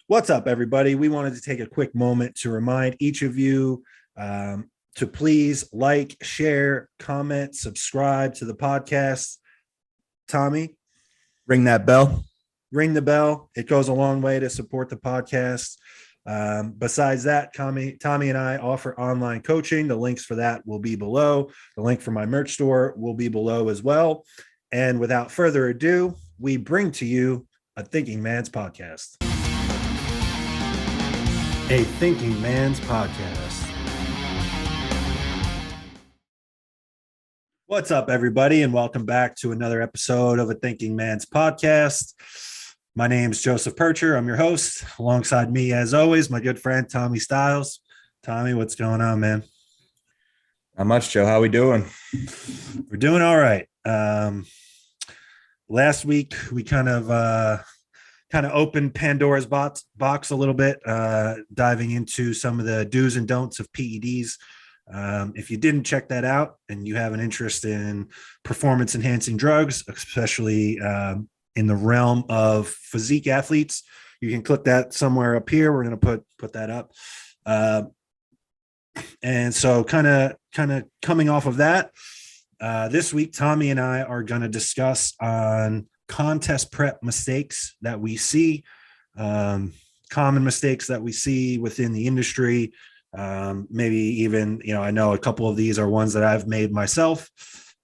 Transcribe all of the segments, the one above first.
What's up, everybody? We wanted to take a quick moment to remind each of you to please like, share, comment, subscribe to the podcast. Tommy, Ring that bell. ring the bell. It goes a long way to support the podcast. Besides that, Tommy and I offer online coaching. The links for that will be below. The link for my merch store will be below as well. And without further ado, we bring to you a Thinking Man's podcast. A Thinking Man's podcast. What's up, everybody, and welcome back to another episode of A Thinking Man's podcast. My name is Joseph PIRCHER. I'm your host. Alongside me, as always, my good friend Tommy Stiles. Tommy, what's going on, man? Not much, Joe. How we doing? We're doing all right. Last week we kind of opened Pandora's box a little bit, diving into some of the do's and don'ts of PEDs. If you didn't check that out and you have an interest in performance enhancing drugs, especially in the realm of physique athletes, you can click that somewhere up here. We're going to put that up. And so kind of coming off of that, this week, Tommy and I are going to discuss on contest prep mistakes that we see, common mistakes that we see within the industry. Maybe even, I know a couple of these are ones that I've made myself.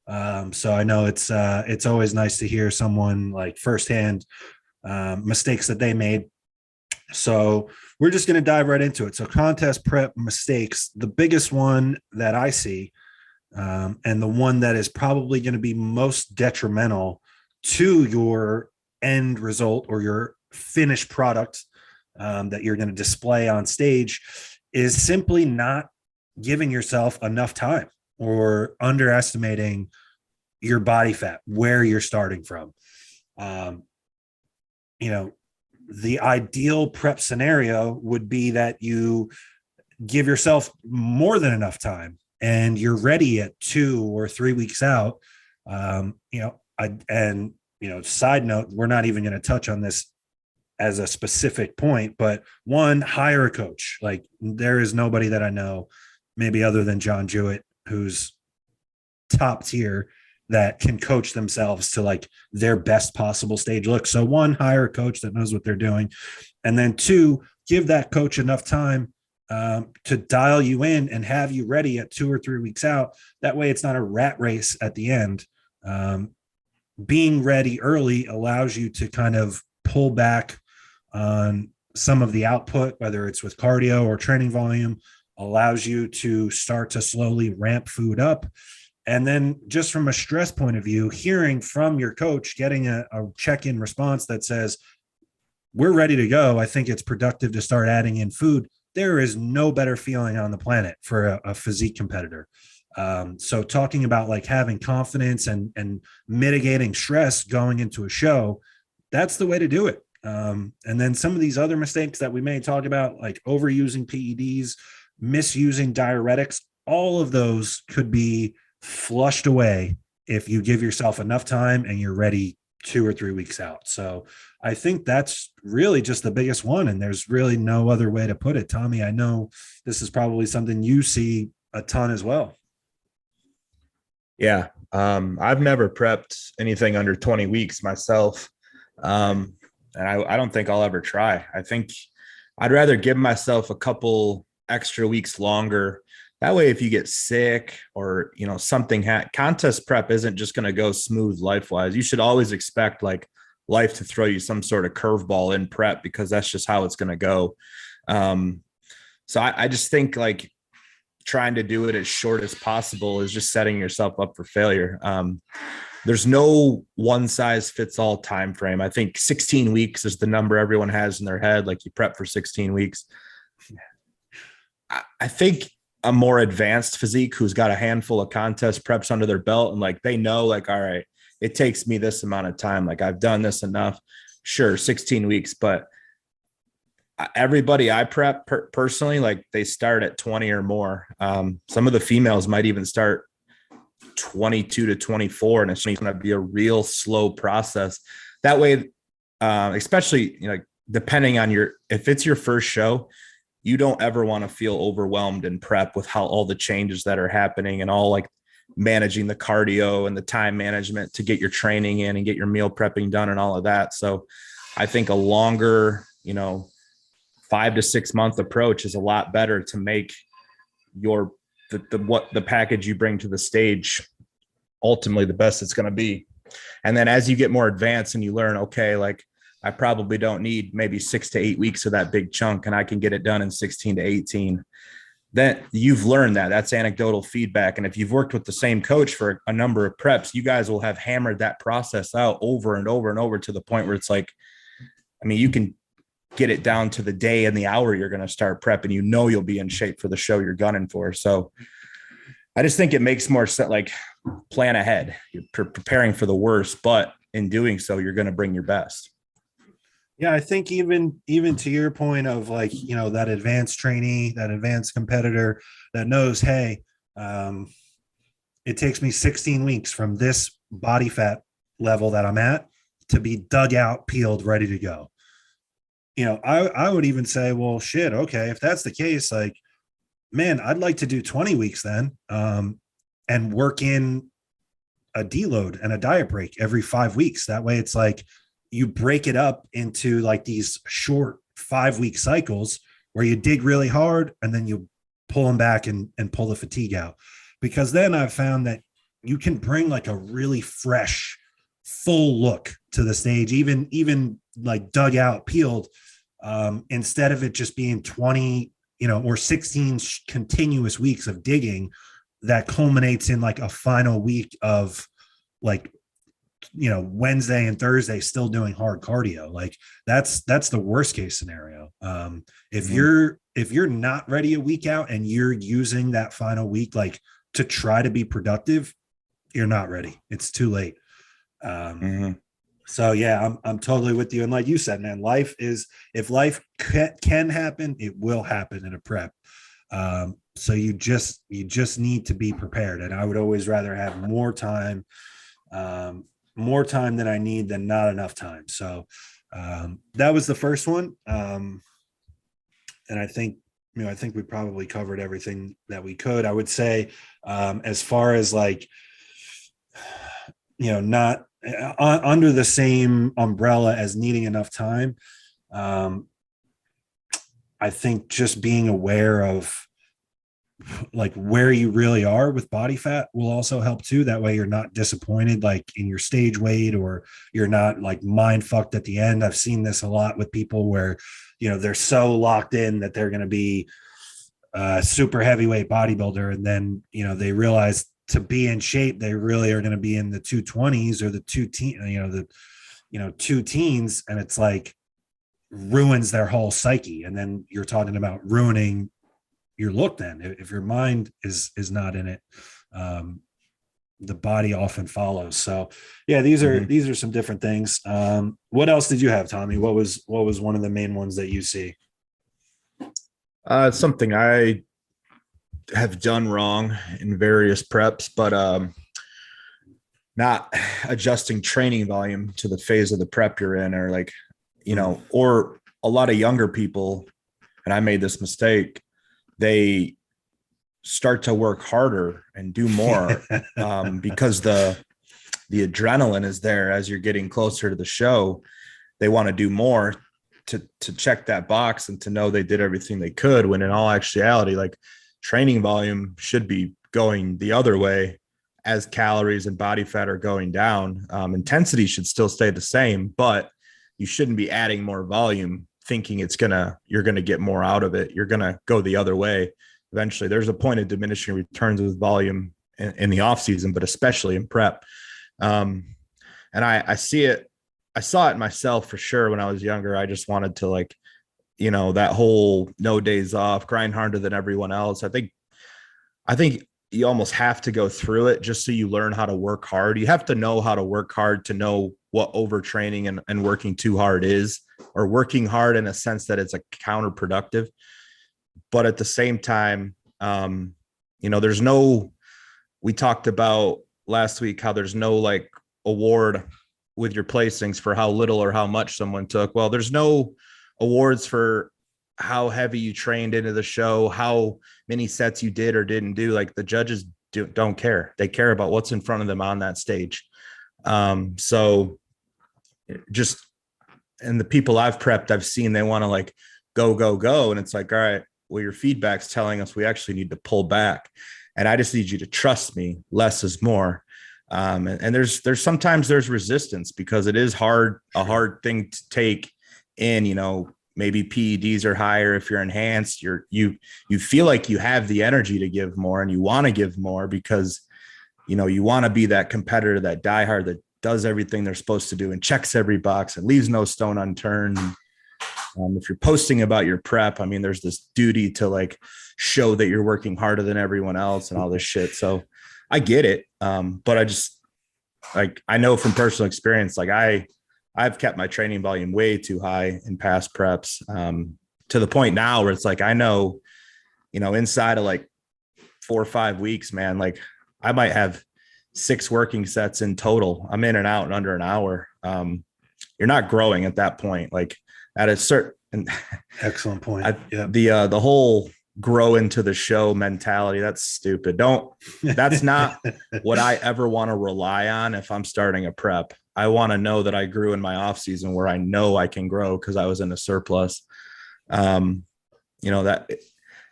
So I know it's always nice to hear someone like firsthand mistakes that they made. So we're just going to dive right into it. So contest prep mistakes, the biggest one that I see, and the one that is probably going to be most detrimental to your end result or your finished product that you're going to display on stage, is simply not giving yourself enough time or underestimating your body fat, where you're starting from. The ideal prep scenario would be that you give yourself more than enough time and you're ready at 2 or 3 weeks out. Side note, we're not even going to touch on this as a specific point, but one, hire a coach. Like, there is nobody that I know, maybe other than John Jewett, who's top tier, that can coach themselves to like their best possible stage look. So one, hire a coach that knows what they're doing. And then two, give that coach enough time to dial you in and have you ready at 2 or 3 weeks out. That way it's not a rat race at the end. Being ready early allows you to kind of pull back on some of the output, whether it's with cardio or training volume, allows you to start to slowly ramp food up. And then just from a stress point of view, hearing from your coach, getting a check-in response that says, we're ready to go. I think it's productive to start adding in food. There is no better feeling on the planet for a physique competitor. So talking about like having confidence and mitigating stress going into a show, that's the way to do it. And then some of these other mistakes that we may talk about, like overusing PEDs, misusing diuretics, all of those could be flushed away if you give yourself enough time and you're ready 2 or 3 weeks out. So I think that's really just the biggest one. And there's really no other way to put it. Tommy, I know this is probably something you see a ton as well. Yeah. I've never prepped anything under 20 weeks myself. And I don't think I'll ever try. I think I'd rather give myself a couple extra weeks longer. That way, if you get sick or, something, contest prep isn't just going to go smooth life-wise. You should always expect like life to throw you some sort of curveball in prep, because that's just how it's going to go. So I just think like trying to do it as short as possible is just setting yourself up for failure. There's no one size fits all time frame. I think 16 weeks is the number everyone has in their head. Like, you prep for 16 weeks. I think a more advanced physique who's got a handful of contest preps under their belt and like they know, like, all right, it takes me this amount of time. Like, I've done this enough. Sure, 16 weeks, but everybody I prep personally, like, they start at 20 or more. Some of the females might even start 22 to 24, and it's going to be a real slow process. That way, especially, depending on if it's your first show, you don't ever want to feel overwhelmed in prep with how all the changes that are happening and all like managing the cardio and the time management to get your training in and get your meal prepping done and all of that. So I think a longer, 5 to 6 month approach is a lot better to make the package you bring to the stage ultimately the best it's going to be. And then as you get more advanced and you learn, okay, like I probably don't need maybe 6 to 8 weeks of that big chunk and I can get it done in 16 to 18. Then you've learned that's anecdotal feedback. And if you've worked with the same coach for a number of preps, you guys will have hammered that process out over and over and over to the point where it's like, I mean, you can get it down to the day and the hour you're going to start prep and you'll be in shape for the show you're gunning for. So I just think it makes more sense, like plan ahead. You're preparing for the worst, but in doing so, you're going to bring your best. Yeah, I think even to your point of like, that advanced trainee, that advanced competitor that knows, hey, it takes me 16 weeks from this body fat level that I'm at to be dug out, peeled, ready to go. I would even say, well, shit, okay, if that's the case, like, man, I'd like to do 20 weeks then, and work in a deload and a diet break every 5 weeks. That way it's like, you break it up into like these short 5-week cycles where you dig really hard and then you pull them back and pull the fatigue out. Because then I've found that you can bring like a really fresh, full look to the stage, even like dug out, peeled, instead of it just being 20, or 16 continuous weeks of digging that culminates in like a final week of like, Wednesday and Thursday still doing hard cardio. Like that's the worst case scenario. If you're not ready a week out and you're using that final week, like to try to be productive, you're not ready. It's too late. So yeah, I'm totally with you. And like you said, man, if life can happen, it will happen in a prep. So you just need to be prepared. And I would always rather have more time than I need than not enough time. So that was the first one. And I think we probably covered everything that we could. I would say, as far as like, not under the same umbrella as needing enough time. I think just being aware of like where you really are with body fat will also help too. That way you're not disappointed like in your stage weight, or you're not like mind fucked at the end. I've seen this a lot with people where, they're so locked in that they're going to be a super heavyweight bodybuilder. And then, they realize to be in shape, they really are going to be in the 220s or the two teens. And it's like ruins their whole psyche. And then you're talking about ruining your look. Then if your mind is not in it, the body often follows. So yeah, these are some different things. What else did you have, Tommy? What was one of the main ones that you see? Something I have done wrong in various preps, but not adjusting training volume to the phase of the prep you're in, or like, or a lot of younger people, and I made this mistake, they start to work harder and do more because the adrenaline is there as you're getting closer to the show. They want to do more to check that box and to know they did everything they could, when in all actuality, like training volume should be going the other way as calories and body fat are going down. Intensity should still stay the same, but you shouldn't be adding more volume thinking you're going to get more out of it. You're going to go the other way. Eventually there's a point of diminishing returns with volume in the off season, but especially in prep. And I saw it myself for sure. When I was younger, I just wanted to like, that whole no days off, grind harder than everyone else. I think you almost have to go through it just so you learn how to work hard. You have to know how to work hard to know what overtraining and working too hard is, or working hard in a sense that it's a counterproductive. But at the same time, we talked about last week how there's no like award with your placings for how little or how much someone took. Well, there's no awards for how heavy you trained into the show, how many sets you did or didn't do. Like the judges don't care. They care about what's in front of them on that stage. So just, and the people I've prepped, I've seen, they want to like go, go, go. And it's like, all right, well, your feedback's telling us we actually need to pull back. And I just need you to trust me. Less is more. And there's sometimes there's resistance because it is a hard thing to take in, you know, maybe PEDs are higher. If you're enhanced, you feel like you have the energy to give more and you want to give more because, you know, you want to be that competitor, that diehard that does everything they're supposed to do and checks every box and leaves no stone unturned. If you're posting about your prep, I mean, there's this duty to like show that you're working harder than everyone else and all this shit. So I get it. But I just like, I know from personal experience, like I've kept my training volume way too high in past preps, to the point now where it's like, I know, you know, inside of like 4 or 5 weeks, man, like I might have 6 working sets in total. I'm in and out in under an hour. You're not growing at that point. Like at a certain excellent point. The whole grow into the show mentality, that's stupid. That's not what I ever want to rely on. If I'm starting a prep, I want to know that I grew in my off season where I know I can grow because I was in a surplus. You know, that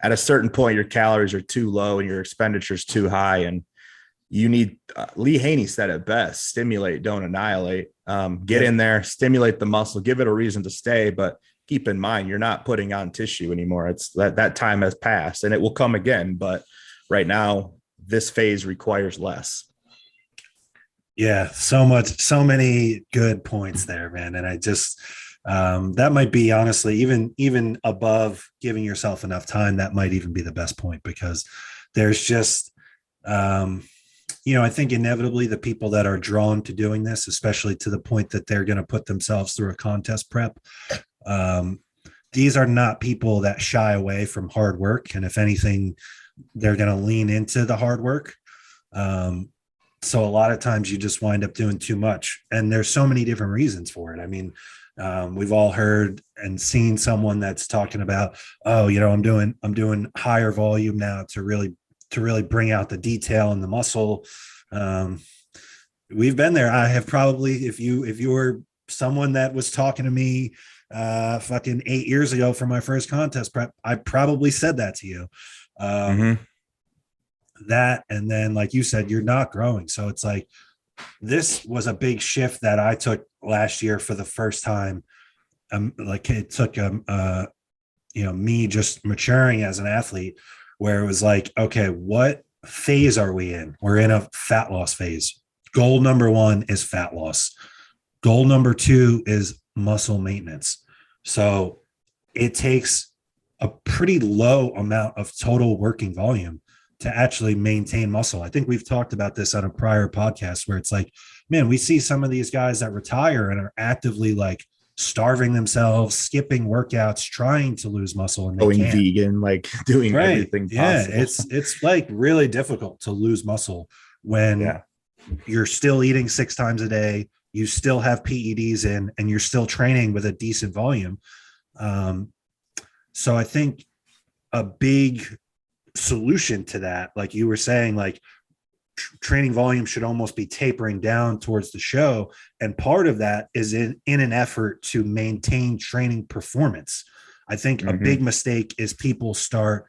at a certain point, your calories are too low and your expenditure's too high. And you need, Lee Haney said it best, stimulate, don't annihilate. Get in there, stimulate the muscle, give it a reason to stay, but keep in mind, you're not putting on tissue anymore. It's that time has passed and it will come again. But right now, this phase requires less. Yeah, so many good points there, man. And I just, that might be honestly, even above giving yourself enough time, that might even be the best point because there's just, you know, I think inevitably the people that are drawn to doing this, especially to the point that they're going to put themselves through a contest prep, these are not people that shy away from hard work. And if anything, they're going to lean into the hard work. So a lot of times you just wind up doing too much. And there's so many different reasons for it. I mean, we've all heard and seen someone that's talking about, oh, you know, I'm doing higher volume now to really bring out the detail in the muscle. We've been there. I have probably, if you were someone that was talking to me fucking 8 years ago for my first contest prep, I probably said that to you. That, and then like you said, you're not growing. So it's like, this was a big shift that I took last year for the first time. Like it took, you know, me just maturing as an athlete where it was like, okay, what phase are we in? We're in a fat loss phase. Goal number 1 is fat loss. Goal number 2 is muscle maintenance. So it takes a pretty low amount of total working volume to actually maintain muscle. I think we've talked about this on a prior podcast where it's like, man, we see some of these guys that retire and are actively like starving themselves, skipping workouts, trying to lose muscle, and they going can't. vegan, like doing everything possible. Yeah, it's like really difficult to lose muscle when you're still eating 6 times a day, you still have PEDs in, and you're still training with a decent volume. So I think a big solution to that, like you were saying, like training volume should almost be tapering down towards the show, and part of that is in an effort to maintain training performance. I think a big mistake is people start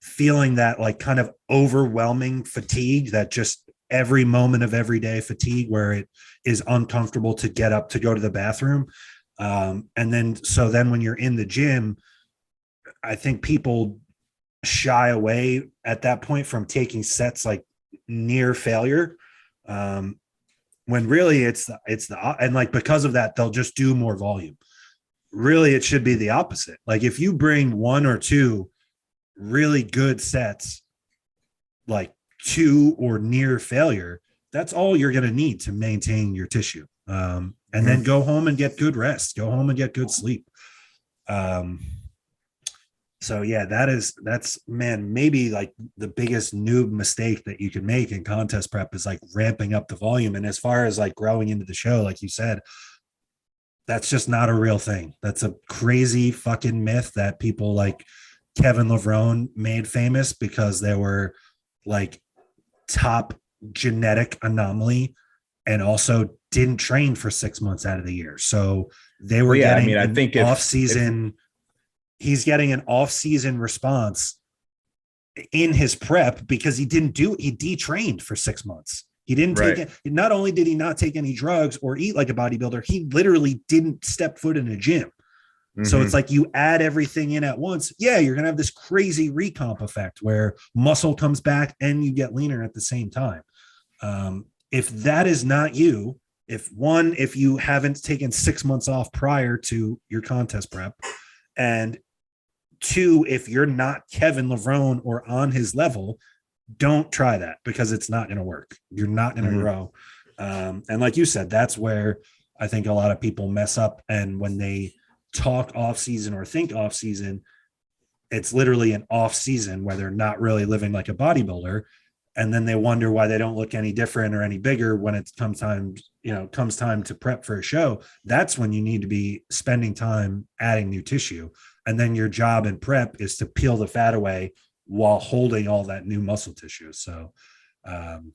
feeling that like kind of overwhelming fatigue, that just every moment of everyday fatigue where it is uncomfortable to get up to go to the bathroom. And then when you're in the gym, I think people shy away at that point from taking sets like near failure, when really it's the and like because of that they'll just do more volume. Really it should be the opposite. Like if you bring 1 or 2 really good sets, like 2 or near failure, that's all you're going to need to maintain your tissue, and then go home and get good rest, go home and get good sleep. So yeah, that's man, maybe like the biggest noob mistake that you can make in contest prep is like ramping up the volume. And as far as like growing into the show, like you said, That's just not a real thing. That's a crazy fucking myth that people like Kevin Levrone made famous because they were like top genetic anomaly and also didn't train for 6 months out of the year. So they were Well, yeah, I getting mean, I an think off if season, he's getting an off season response in his prep because he detrained for 6 months. He didn't take right. it. Not only did he not take any drugs or eat like a bodybuilder, he literally didn't step foot in a gym. So it's Hmm. like you add everything in at once. Yeah, you're going to have this crazy recomp effect where muscle comes back and you get leaner at the same time. If that is not you, if you haven't taken 6 months off prior to your contest prep, and two, if you're not Kevin Levrone or on his level, don't try that because it's not going to work. You're not going to Hmm. grow. And like you said, that's where I think a lot of people mess up. And when they talk off season or think off season, it's literally an off season where they're not really living like a bodybuilder. And then they wonder why they don't look any different or any bigger when it comes time to prep for a show. That's when you need to be spending time adding new tissue. And then your job in prep is to peel the fat away while holding all that new muscle tissue. So, um,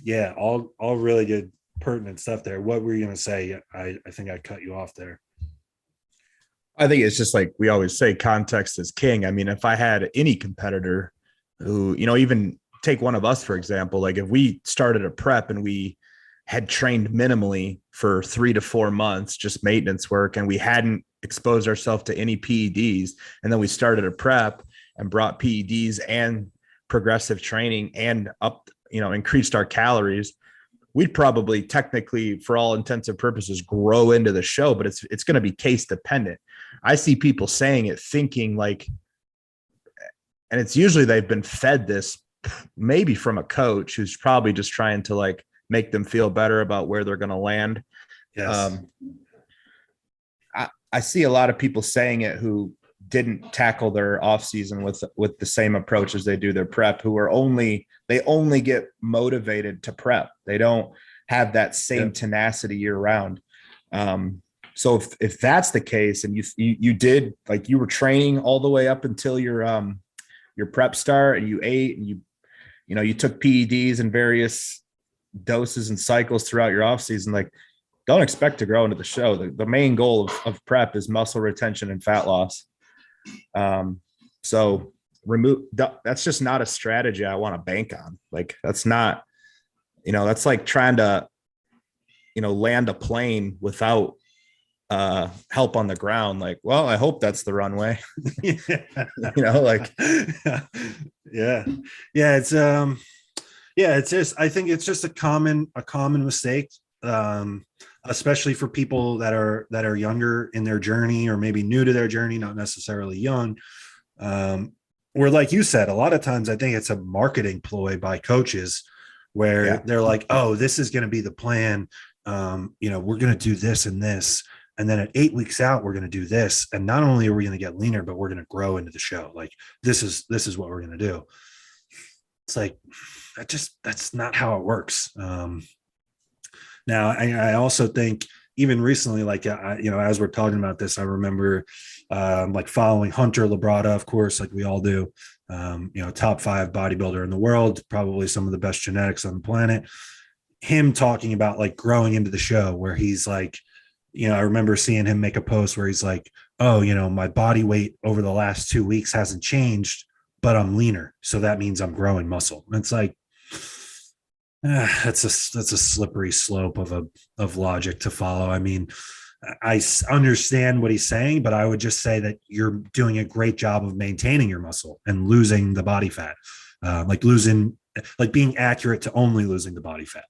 yeah, all really good, pertinent stuff there. What were you going to say? I think I cut you off there. I think it's just like we always say, context is king. I mean, if I had any competitor who, even take one of us, for example, like if we started a prep and we had trained minimally for 3 to 4 months, just maintenance work, and we hadn't exposed ourselves to any PEDs, and then we started a prep and brought PEDs and progressive training and increased our calories, we'd probably technically, for all intents and purposes, grow into the show, but it's going to be case dependent. I see people saying it thinking like, and it's usually they've been fed this maybe from a coach who's probably just trying to like make them feel better about where they're going to land. Yes. Um, I see a lot of people saying it who didn't tackle their off season with the same approach as they do their prep, who are they only get motivated to prep. They don't have that same tenacity year round. So if that's the case, and you did, like, you were training all the way up until your prep start, and you ate, and you took PEDs in various doses and cycles throughout your off season, like, don't expect to grow into the show. The main goal of prep is muscle retention and fat loss. So that's just not a strategy I want to bank on. Like, that's not, that's like trying to, land a plane without help on the ground. Like, well, I hope that's the runway. Like, yeah. It's just, I think it's just a common mistake. Especially for people that are younger in their journey, or maybe new to their journey, not necessarily young. Where, like you said, a lot of times I think it's a marketing ploy by coaches where they're like, oh, this is going to be the plan. We're going to do this and this. And then at 8 weeks out, we're going to do this. And not only are we going to get leaner, but we're going to grow into the show. Like, this is what we're going to do. It's like, that's not how it works. Now, I also think even recently, like, as we're talking about this, I remember like following Hunter Labrada, of course, like we all do, top 5 bodybuilder in the world, probably some of the best genetics on the planet. Him talking about like growing into the show, where he's like, I remember seeing him make a post where he's like, oh, my body weight over the last 2 weeks hasn't changed, but I'm leaner. So that means I'm growing muscle. And it's like, that's a slippery slope of logic to follow. I mean, I understand what he's saying, but I would just say that you're doing a great job of maintaining your muscle and losing the body fat, like being accurate to only losing the body fat.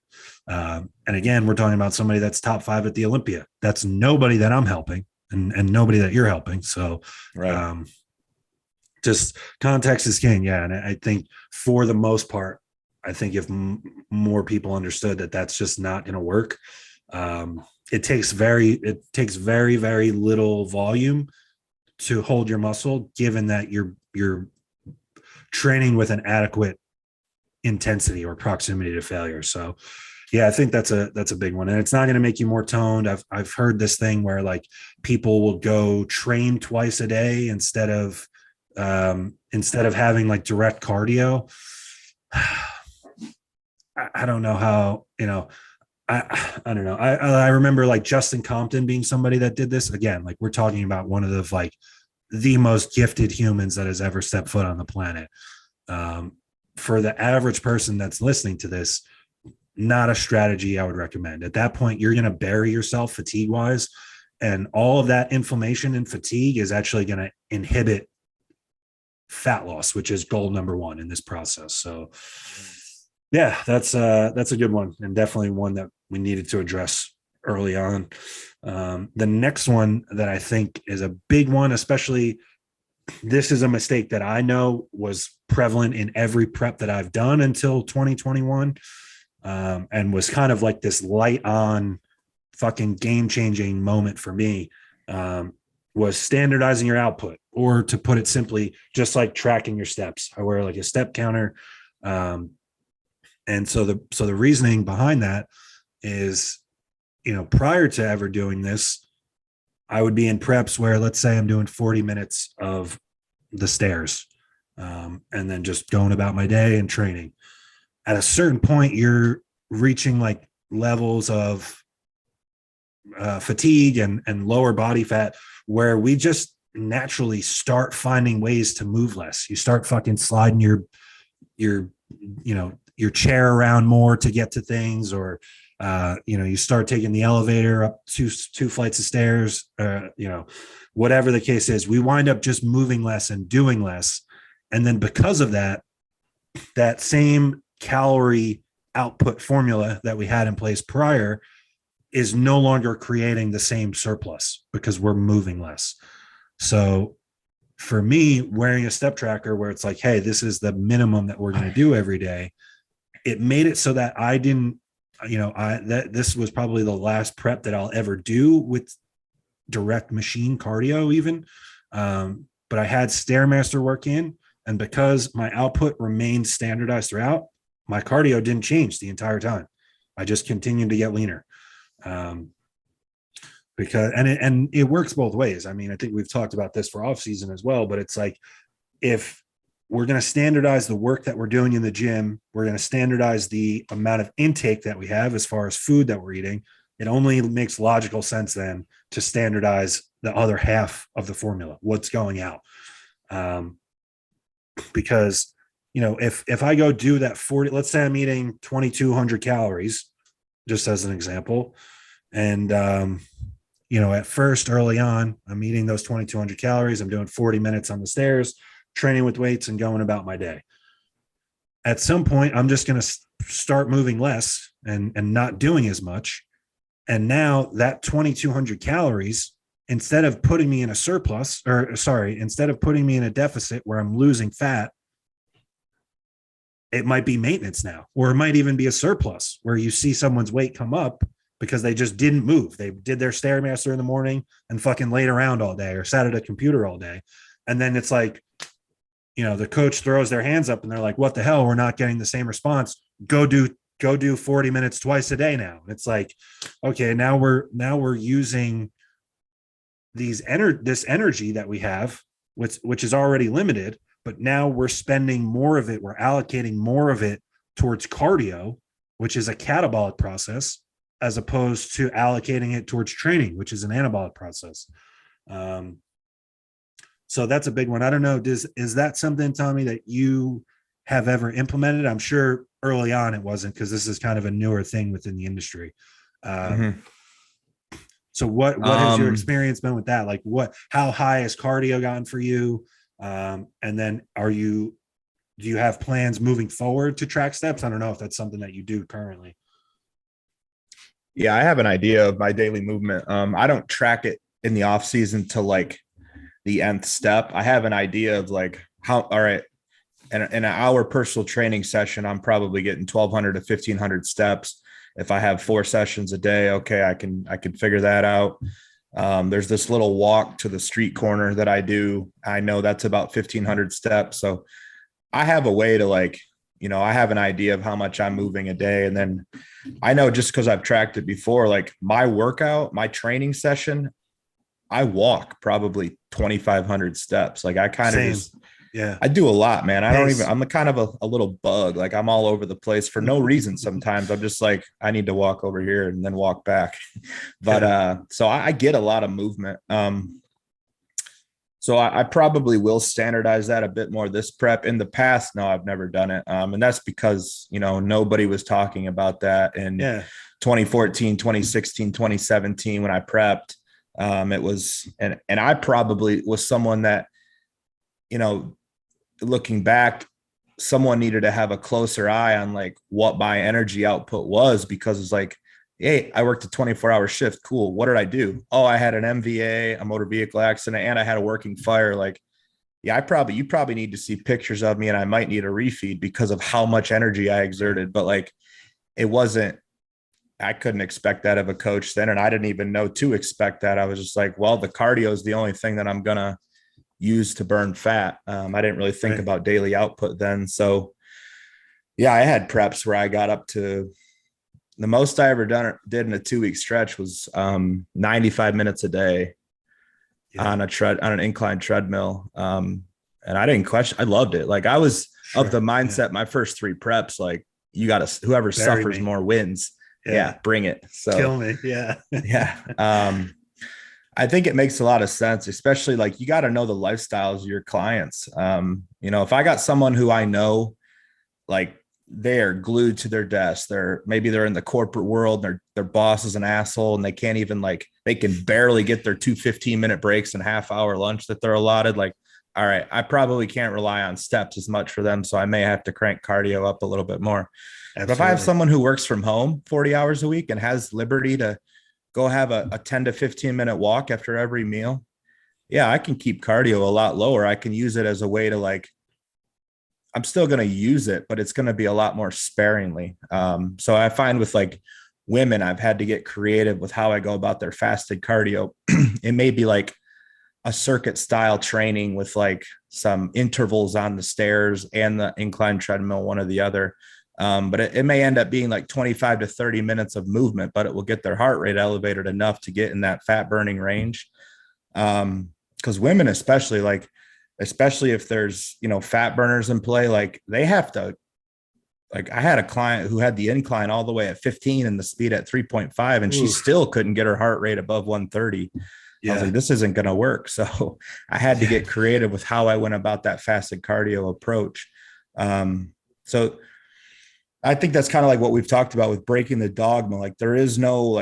And again, we're talking about somebody that's top 5 at the Olympia. That's nobody that I'm helping, and nobody that you're helping. So, right. Just context is king. Yeah. And I think for the most part, I think if more people understood that that's just not going to work, it takes very, very little volume to hold your muscle, given that you're training with an adequate intensity or proximity to failure. So, Yeah, I think that's a big one, and it's not going to make you more toned. I've heard this thing where like people will go train twice a day instead of having like direct cardio. I don't know how, I don't know. I remember like Justin Compton being somebody that did this. Again, like we're talking about one of the like the most gifted humans that has ever stepped foot on the planet. Um, for the average person that's listening to this, not a strategy I would recommend. At that point, you're going to bury yourself fatigue wise, and all of that inflammation and fatigue is actually going to inhibit fat loss, which is goal number one in this process. So yeah, that's a good one, and definitely one that we needed to address early on. The next one that I think is a big one, especially this is a mistake that I know was prevalent in every prep that I've done until 2021, and was kind of like this light on fucking game changing moment for me. Was standardizing your output, or to put it simply, just like tracking your steps. I wear like a step counter. And so the reasoning behind that is, prior to ever doing this, I would be in preps where, let's say I'm doing 40 minutes of the stairs, and then just going about my day and training. At a certain point, you're reaching like levels of fatigue and lower body fat where we just naturally start finding ways to move less. You start fucking sliding your your chair around more to get to things, or you start taking the elevator up two flights of stairs, whatever the case is. We wind up just moving less and doing less, and then because of that same calorie output formula that we had in place prior is no longer creating the same surplus because we're moving less. So for me, wearing a step tracker where it's like, hey, this is the minimum that we're going to do every day, it made it so that I didn't, this was probably the last prep that I'll ever do with direct machine cardio even. But I had Stairmaster work in, and because my output remained standardized throughout, my cardio didn't change the entire time. I just continued to get leaner. Because it works both ways. I mean, I think we've talked about this for off season as well, but it's like, if we're going to standardize the work that we're doing in the gym, we're going to standardize the amount of intake that we have as far as food that we're eating. It only makes logical sense then to standardize the other half of the formula, what's going out. Because, if I go do that 40, let's say I'm eating 2,200 calories, just as an example. And, at first, early on, I'm eating those 2,200 calories. I'm doing 40 minutes on the stairs, training with weights, and going about my day. At some point, I'm just going to start moving less and not doing as much. And now that 2,200 calories, instead of putting me in a surplus, instead of putting me in a deficit where I'm losing fat, it might be maintenance now, or it might even be a surplus where you see someone's weight come up because they just didn't move. They did their Stairmaster in the morning and fucking laid around all day or sat at a computer all day. And then it's like, the coach throws their hands up and they're like, what the hell? We're not getting the same response. Go do 40 minutes twice a day now. And it's like, okay, now we're using this energy that we have, which is already limited, but now we're spending more of it. We're allocating more of it towards cardio, which is a catabolic process, as opposed to allocating it towards training, which is an anabolic process. So that's a big one. I don't know. Is that something, Tommy, that you have ever implemented? I'm sure early on it wasn't, because this is kind of a newer thing within the industry. So what has your experience been with that? Like how high has cardio gotten for you? And then do you have plans moving forward to track steps? I don't know if that's something that you do currently. Yeah, I have an idea of my daily movement. I don't track it in the off season to like the nth step. I have an idea of like all right, in an hour personal training session, I'm probably getting 1,200 to 1,500 steps. If I have 4 sessions a day, okay, I can figure that out. There's this little walk to the street corner that I do. I know that's about 1,500 steps. So I have a way to like I have an idea of how much I'm moving a day. And then I know, just because I've tracked it before, like my training session, I walk probably 2,500 steps. Like I kind of Same. just, Yeah. I do a lot, man. Pace. I'm a kind of a little bug. Like I'm all over the place for no reason. Sometimes I'm just like, I need to walk over here and then walk back. But Yeah. so I get a lot of movement. So I probably will standardize that a bit more this prep. In the past, no, I've never done it. And that's because, nobody was talking about that in Yeah. 2014, 2016, 2017 when I prepped. It was, and I probably was someone that, you know, looking back, someone needed to have a closer eye on like what my energy output was, because it's like, hey, I worked a 24-hour shift. Cool. What did I do? Oh, I had an MVA, a motor vehicle accident, and I had a working fire. Like, yeah, you probably need to see pictures of me, and I might need a refeed because of how much energy I exerted. But like, I couldn't expect that of a coach then. And I didn't even know to expect that. I was just like, well, the cardio is the only thing that I'm going to use to burn fat. I didn't really think about daily output then. So yeah, I had preps where I got up to, the most I ever did in a 2-week stretch was 95 minutes a day on an inclined treadmill. And I didn't question, I loved it. Like I was of the mindset, my first 3 preps, like whoever suffers more wins. Yeah. Bring it. So kill me. Yeah. Yeah. I think it makes a lot of sense, especially like you got to know the lifestyles of your clients. If I got someone who I know, like they're glued to their desk, maybe they're in the corporate world, their boss is an asshole and they can't even they can barely get their 2 15-minute breaks and half-hour lunch that they're allotted. Like, all right, I probably can't rely on steps as much for them. So I may have to crank cardio up a little bit more. Absolutely. But if I have someone who works from home 40 hours a week and has liberty to go have a 10 to 15-minute walk after every meal, yeah, I can keep cardio a lot lower. I can use it as a way to I'm still going to use it, but it's going to be a lot more sparingly. So I find with women, I've had to get creative with how I go about their fasted cardio. It may be like a circuit style training with some intervals on the stairs and the incline treadmill, one or the other. But it may end up being 25 to 30 minutes of movement, but it will get their heart rate elevated enough to get in that fat burning range. Because women, especially if there's, fat burners in play, they have to, I had a client who had the incline all the way at 15 and the speed at 3.5, and she still couldn't get her heart rate above 130. Yeah. I was like, this isn't going to work. So I had to get creative with how I went about that fasted cardio approach. So I think that's kind of what we've talked about with breaking the dogma. There is no,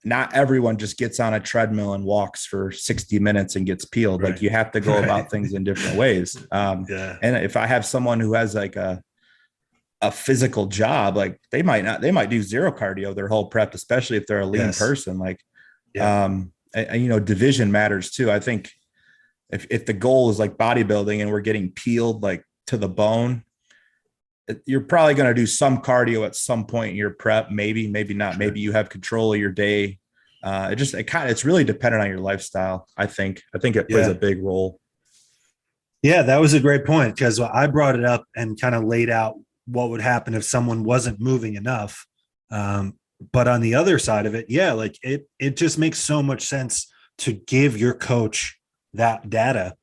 not everyone just gets on a treadmill and walks for 60 minutes and gets peeled. Right. You have to go about things in different ways. And if I have someone who has a physical job, they might do zero cardio their whole prep, especially if they're a lean person. Division matters too. I think if the goal is bodybuilding and we're getting peeled to the bone, you're probably going to do some cardio at some point in your prep. Maybe not. Sure. Maybe you have control of your day. It's really dependent on your lifestyle. I think it plays a big role. Yeah, that was a great point, because I brought it up and kind of laid out what would happen if someone wasn't moving enough. But on the other side of it, it just makes so much sense to give your coach that data.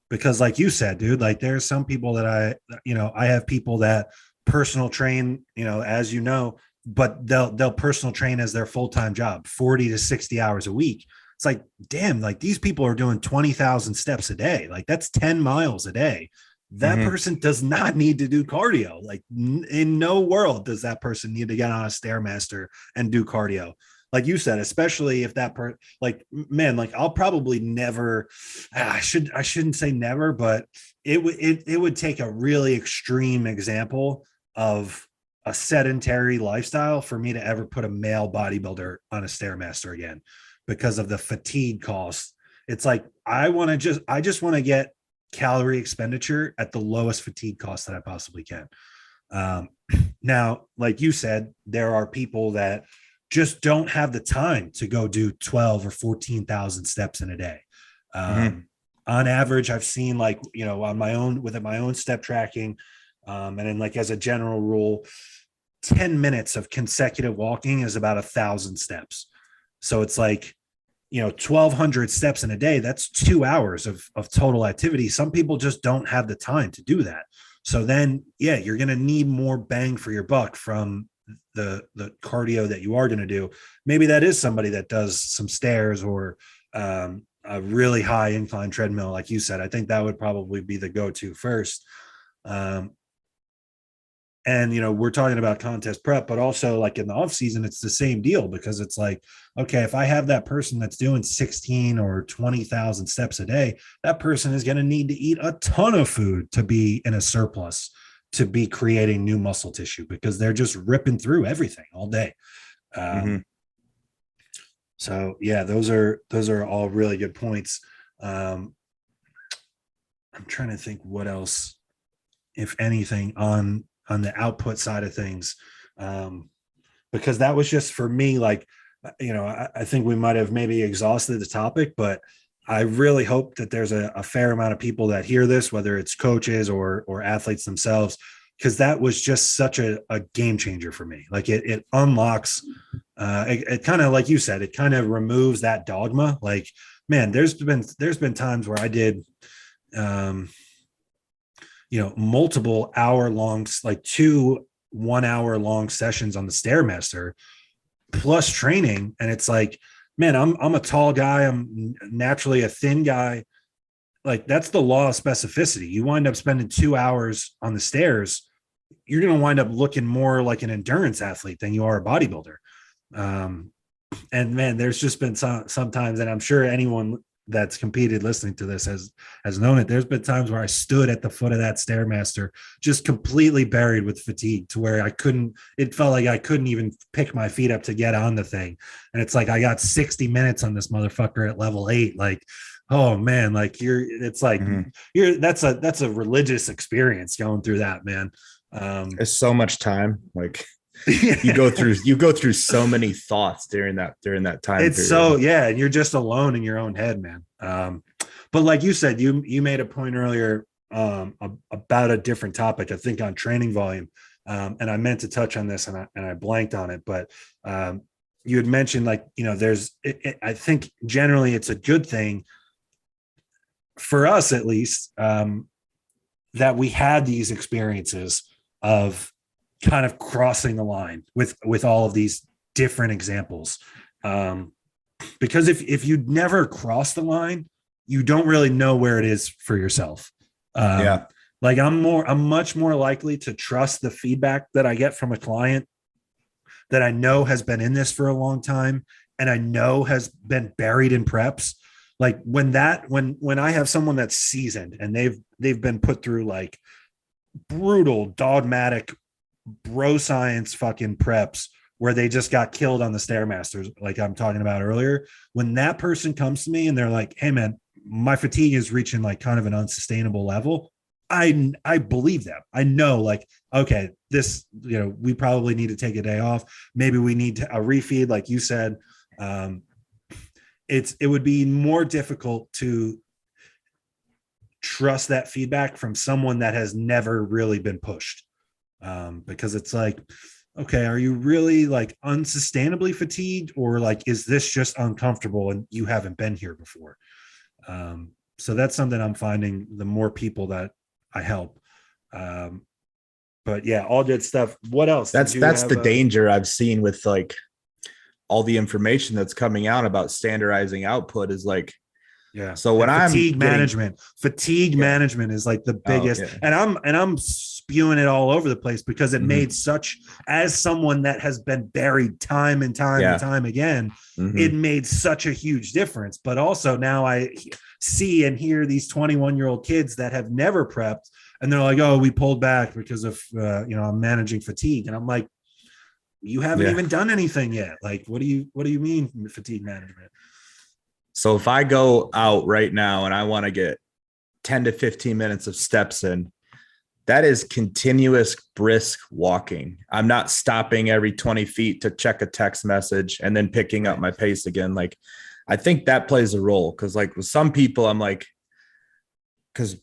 Because like you said, dude, there's some people that I have people that personal train, as but they'll personal train as their full-time job, 40 to 60 hours a week. It's damn, these people are doing 20,000 steps a day. That's 10 miles a day. That person does not need to do cardio. In no world does that person need to get on a Stairmaster and do cardio. Like you said, especially if that I'll probably never, I shouldn't say never, but it would take a really extreme example of a sedentary lifestyle for me to ever put a male bodybuilder on a Stairmaster again, because of the fatigue cost. It's I just want to get calorie expenditure at the lowest fatigue cost that I possibly can. Now, like you said, there are people that just don't have the time to go do 12 or 14,000 steps in a day. On average, I've seen on my own step tracking, And then like as a general rule, 10 minutes of consecutive walking is about 1,000 steps. So it's like, 1,200 steps in a day, that's 2 hours of total activity. Some people just don't have the time to do that. So then, yeah, you're going to need more bang for your buck from the cardio that you are going to do. Maybe that is somebody that does some stairs or a really high incline treadmill. Like you said, I think that would probably be the go-to first. And we're talking about contest prep, but also like in the off season, it's the same deal, because it's like, okay, if I have that person that's doing 16 or 20,000 steps a day, that person is going to need to eat a ton of food to be in a surplus, to be creating new muscle tissue, because they're just ripping through everything all day. So yeah, those are all really good points. I'm trying to think what else, if anything, on the output side of things, because that was just for me, like, I think we might have maybe exhausted the topic, but I really hope that there's a fair amount of people that hear this, whether it's coaches or athletes themselves, because that was just such a game changer for me. Like it unlocks, it kind of, like you said, it kind of removes that dogma. Like, man, there's been times where I did, multiple hour long, like 2 1 hour long sessions on the Stairmaster plus training. And it's like, man, I'm a tall guy. I'm naturally a thin guy. Like, that's the law of specificity. You wind up spending 2 hours on the stairs, you're going to wind up looking more like an endurance athlete than you are a bodybuilder. And man, there's just been sometimes, and I'm sure anyone that's competed listening to this has known it. There's been times where I stood at the foot of that Stairmaster, just completely buried with fatigue, to where it felt like I couldn't even pick my feet up to get on the thing. And it's like, I got 60 minutes on this motherfucker at level 8. Like, oh man, like that's a religious experience going through that, man. It's so much time. Like, Yeah. you go through so many thoughts during that time. It's period. so, yeah, and you're just alone in your own head, man. But like you said, you made a point earlier about a different topic, I think, on training volume, and I meant to touch on this and I blanked on it, but you had mentioned, like, I think generally it's a good thing for us, at least, that we had these experiences of kind of crossing the line with all of these different examples. Because if you'd never crossed the line, you don't really know where it is for yourself. Like, I'm much more likely to trust the feedback that I get from a client that I know has been in this for a long time and I know has been buried in preps. Like, when I have someone that's seasoned and they've been put through like brutal, dogmatic, bro science fucking preps where they just got killed on the Stairmasters, like I'm talking about earlier, when that person comes to me and they're like, hey man, my fatigue is reaching like kind of an unsustainable level, I believe them. I know, like, okay, this, we probably need to take a day off. Maybe we need a refeed, like you said. It would be more difficult to trust that feedback from someone that has never really been pushed. Because it's like, okay, are you really like unsustainably fatigued, or like, is this just uncomfortable and you haven't been here before? So that's something I'm finding the more people that I help. But yeah, all good stuff. What else? That's the danger I've seen with like all the information that's coming out about standardizing output, is like, yeah. So when fatigue management is like the biggest, and I'm spewing it all over the place because it made as someone that has been buried time and time and time again, it made such a huge difference. But also now I see and hear these 21-year-old kids that have never prepped, and they're like, oh, we pulled back because of, I'm managing fatigue. And I'm like, you haven't even done anything yet. Like, what do you mean fatigue management? So if I go out right now and I want to get 10 to 15 minutes of steps in, that is continuous brisk walking. I'm not stopping every 20 feet to check a text message and then picking up my pace again. Like, I think that plays a role, because like with some people, I'm like, because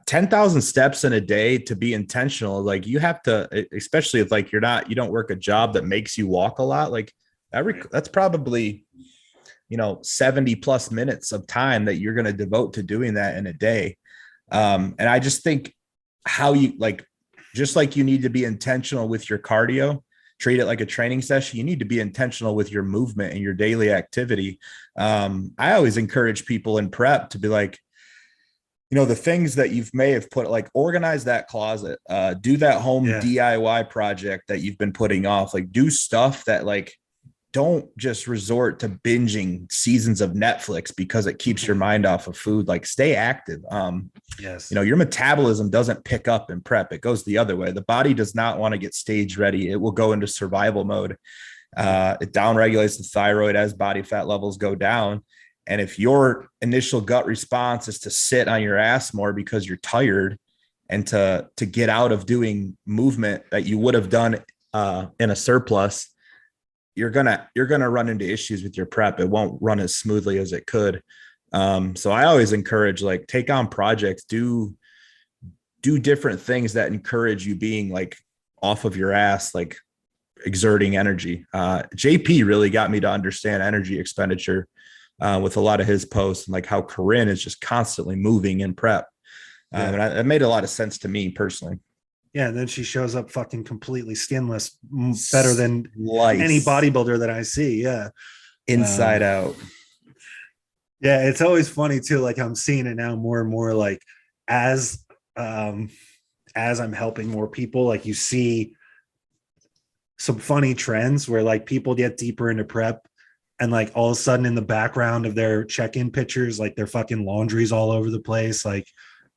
10,000 steps in a day to be intentional. Like you have to, especially if like you don't work a job that makes you walk a lot. Like that's probably, 70 plus minutes of time that you're going to devote to doing that in a day. And I just think how you just like you need to be intentional with your cardio, treat it like a training session. You need to be intentional with your movement and your daily activity. I always encourage people in prep to be like, the things that may have put, like organize that closet, do that home DIY project that you've been putting off, like do stuff that like, don't just resort to binging seasons of Netflix because it keeps your mind off of food. Like stay active. Yes. Your metabolism doesn't pick up in prep. It goes the other way. The body does not want to get stage ready. It will go into survival mode. It downregulates the thyroid as body fat levels go down. And if your initial gut response is to sit on your ass more because you're tired and to get out of doing movement that you would have done in a surplus, you're gonna run into issues with your prep. It won't run as smoothly as it could. So I always encourage, like, take on projects, do different things that encourage you being like off of your ass, like exerting energy. JP really got me to understand energy expenditure with a lot of his posts, and like how Corinne is just constantly moving in prep. And it made a lot of sense to me personally. Yeah, and then she shows up fucking completely skinless, better than any bodybuilder that I see. Yeah. Inside out. Yeah, it's always funny too. Like I'm seeing it now more and more, like as I'm helping more people, like you see some funny trends where like people get deeper into prep and like all of a sudden in the background of their check-in pictures, like their fucking laundry's all over the place. Like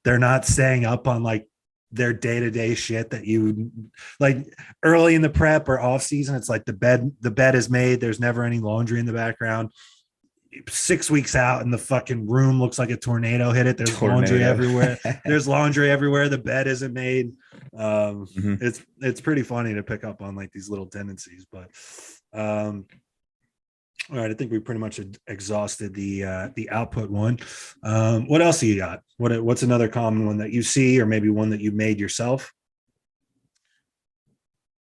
they're not staying up on like their day-to-day shit that you like early in the prep or off season. It's like the bed is made. There's never any laundry in the background. 6 weeks out and the fucking room looks like a tornado hit it. There's laundry everywhere. There's laundry everywhere. The bed isn't made. It's pretty funny to pick up on like these little tendencies, but all right, I think we pretty much exhausted the output one. What else do you got? What's another common one that you see, or maybe one that you made yourself?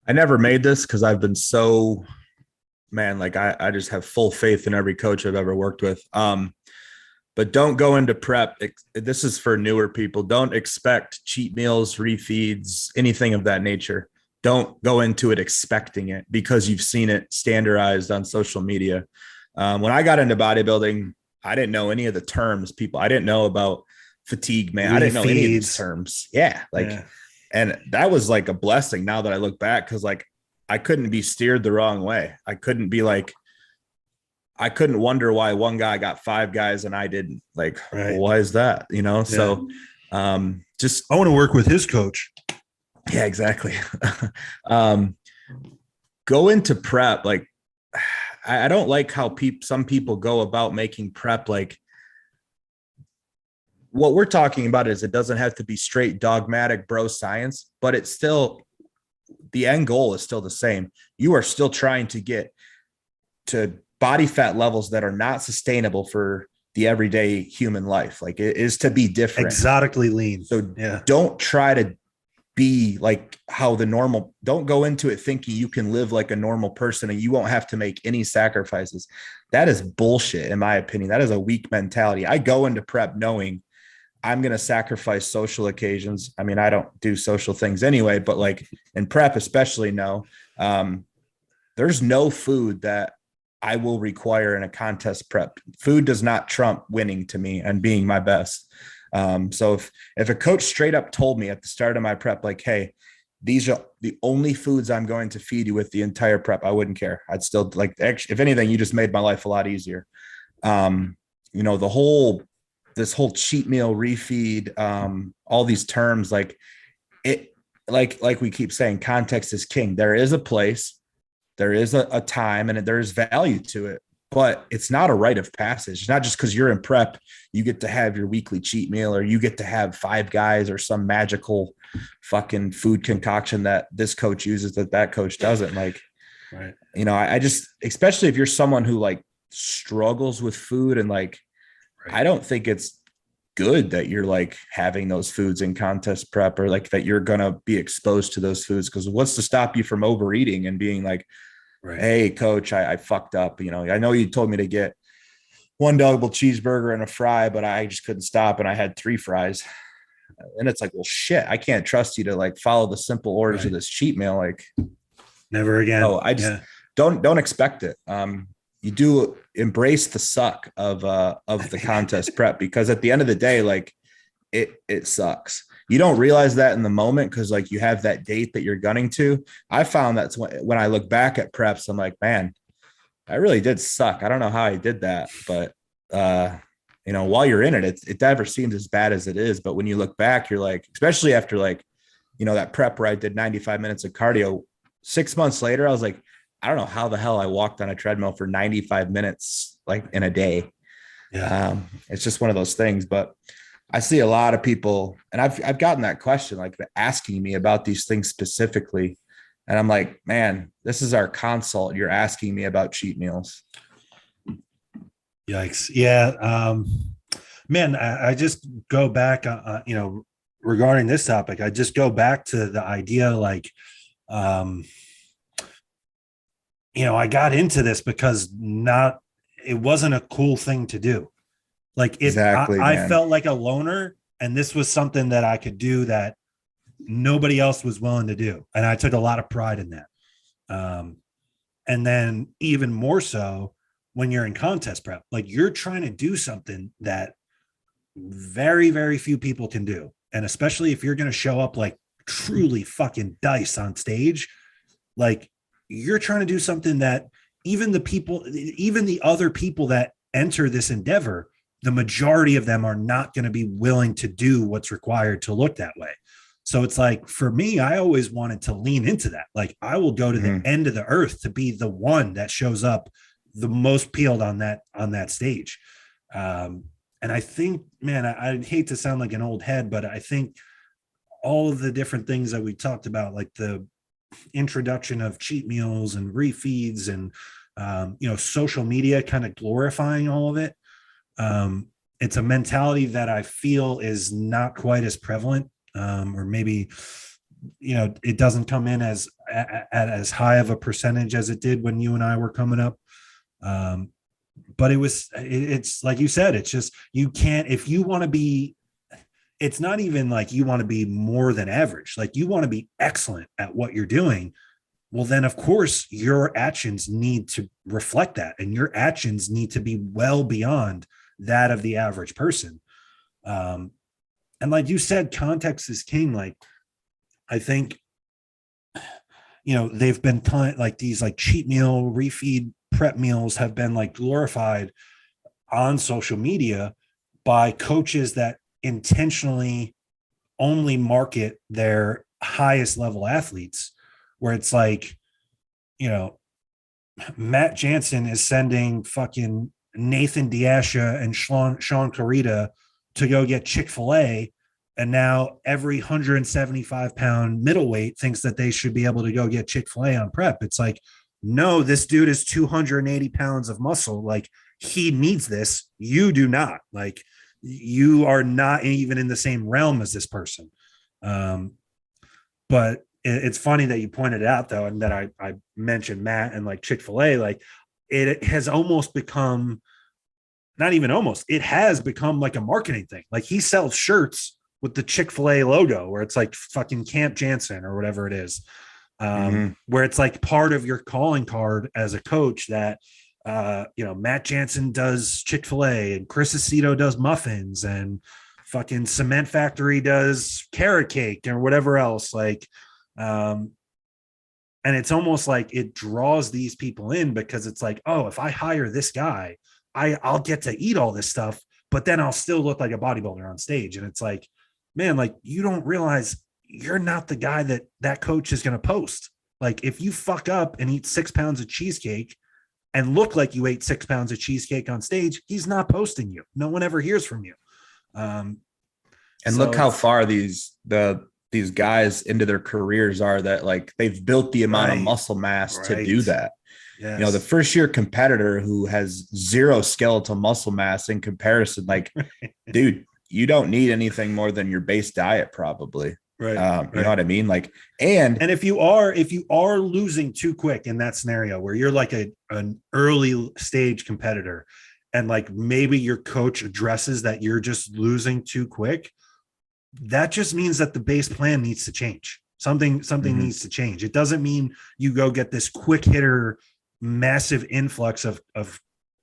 I never made this because I've been so, man, like I just have full faith in every coach I've ever worked with. But don't go into prep. This is for newer people. Don't expect cheat meals, refeeds, anything of that nature. Don't go into it expecting it because you've seen it standardized on social media. When I got into bodybuilding, I didn't know any of the terms. I didn't know about fatigue, man. I didn't know any of these terms. Yeah. And that was like a blessing now that I look back, because like I couldn't be steered the wrong way. I couldn't wonder why one guy got 5 guys and I didn't. Like, why is that? So just I want to work with his coach. Yeah, exactly. Go into prep. Like, I don't like how some people go about making prep. Like, what we're talking about is it doesn't have to be straight dogmatic bro science, but it's still, the end goal is still the same. You are still trying to get to body fat levels that are not sustainable for the everyday human life. Like, it is to be different, exotically lean. So don't try to be like don't go into it thinking you can live like a normal person and you won't have to make any sacrifices. That is bullshit. In my opinion, that is a weak mentality. I go into prep knowing I'm going to sacrifice social occasions. I mean, I don't do social things anyway, but like in prep, especially there's no food that I will require in a contest prep. Food does not trump winning to me and being my best. So if a coach straight up told me at the start of my prep, like, hey, these are the only foods I'm going to feed you with the entire prep, I wouldn't care. I'd still like, if anything, you just made my life a lot easier. This whole cheat meal refeed, all these terms, like we keep saying, context is king. There is a place, there is a time, and there is value to it. But it's not a rite of passage. It's not just because you're in prep, you get to have your weekly cheat meal, or you get to have 5 guys, or some magical fucking food concoction that this coach uses that coach doesn't. Like, right. I just, especially if you're someone who like struggles with food and like, I don't think it's good that you're like having those foods in contest prep, or like that you're going to be exposed to those foods. Because what's to stop you from overeating and being like, Right. hey, coach, I fucked up. You know, I know you told me to get one double cheeseburger and a fry, but I just couldn't stop. And I had 3 fries. And it's like, well, shit, I can't trust you to like follow the simple orders of this cheat meal. Like, never again. Oh, I just don't expect it. You do embrace the suck of the contest prep, because at the end of the day, like it sucks. You don't realize that in the moment because like you have that date that you're gunning to. I found that's when I look back at preps, I'm like, man, I really did suck. I don't know how I did that, but you know, while you're in it, it never seems as bad as it is. But when you look back, you're like, especially after like, you know, that prep where I did 95 minutes of cardio, 6 months later, I was like, I don't know how the hell I walked on a treadmill for 95 minutes, like in a day. Yeah. It's just one of those things, but I see a lot of people, and I've gotten that question, like asking me about these things specifically. And I'm like, man, this is our consult. You're asking me about cheat meals. Yikes. Yeah. Man, I just go back, you know, regarding this topic, I just go back to the idea, like, you know, I got into this because it wasn't a cool thing to do. Like Exactly, I felt like a loner, and this was something that I could do that nobody else was willing to do. And I took a lot of pride in that. And then even more so when you're in contest prep, like you're trying to do something that very, very few people can do. And especially if you're going to show up like truly fucking dice on stage, like you're trying to do something that even the other people that enter this endeavor, the majority of them are not going to be willing to do what's required to look that way. So it's like, for me, I always wanted to lean into that. Like I will go to the end of the earth to be the one that shows up the most peeled on that stage. And I think, man, I hate to sound like an old head, but I think all of the different things that we talked about, like the introduction of cheat meals and refeeds and, you know, social media kind of glorifying all of it. It's a mentality that I feel is not quite as prevalent, or maybe, you know, it doesn't come in as high of a percentage as it did when you and I were coming up. But it's like you said, it's just, you can't, if you want to be, it's not even like you want to be more than average, like you want to be excellent at what you're doing. Well, then of course your actions need to reflect that, and your actions need to be well beyond that of the average person. And like you said, context is king. Like, I think, you know, they've been like these like cheat meal, refeed, prep meals have been like glorified on social media by coaches that intentionally only market their highest level athletes, where it's like, you know, Matt Jansen is sending fucking Nathan Diasha and Sean Carita to go get Chick-fil-A. And now every 175-pound middleweight thinks that they should be able to go get Chick-fil-A on prep. It's like, no, this dude is 280 pounds of muscle. Like, he needs this. You do not. Like, you are not even in the same realm as this person. But it's funny that you pointed it out, though, and that I mentioned Matt and like Chick-fil-A. Like, it has almost become, not even almost, it has become like a marketing thing. Like, he sells shirts with the Chick-fil-A logo where it's like fucking Camp Jansen or whatever it is. Where it's like part of your calling card as a coach that, you know, Matt Jansen does Chick-fil-A and Chris Aceto does muffins and fucking Cement Factory does carrot cake or whatever else. Like, and it's almost like it draws these people in because it's like, oh, if I hire this guy, I'll get to eat all this stuff, but then I'll still look like a bodybuilder on stage. And it's like, man, like, you don't realize you're not the guy that coach is going to post. Like, if you fuck up and eat 6 pounds of cheesecake and look like you ate 6 pounds of cheesecake on stage, he's not posting you. No one ever hears from you. And so look how far these guys into their careers are, that like they've built the amount of muscle mass to do that. Yes. You know, the first year competitor who has zero skeletal muscle mass in comparison, like, dude, you don't need anything more than your base diet, probably. Right. You know what I mean? Like, and if you are losing too quick in that scenario where you're like an early stage competitor, and like maybe your coach addresses that you're just losing too quick, that just means that the base plan needs to change. Something needs to change. It doesn't mean you go get this quick hitter, massive influx of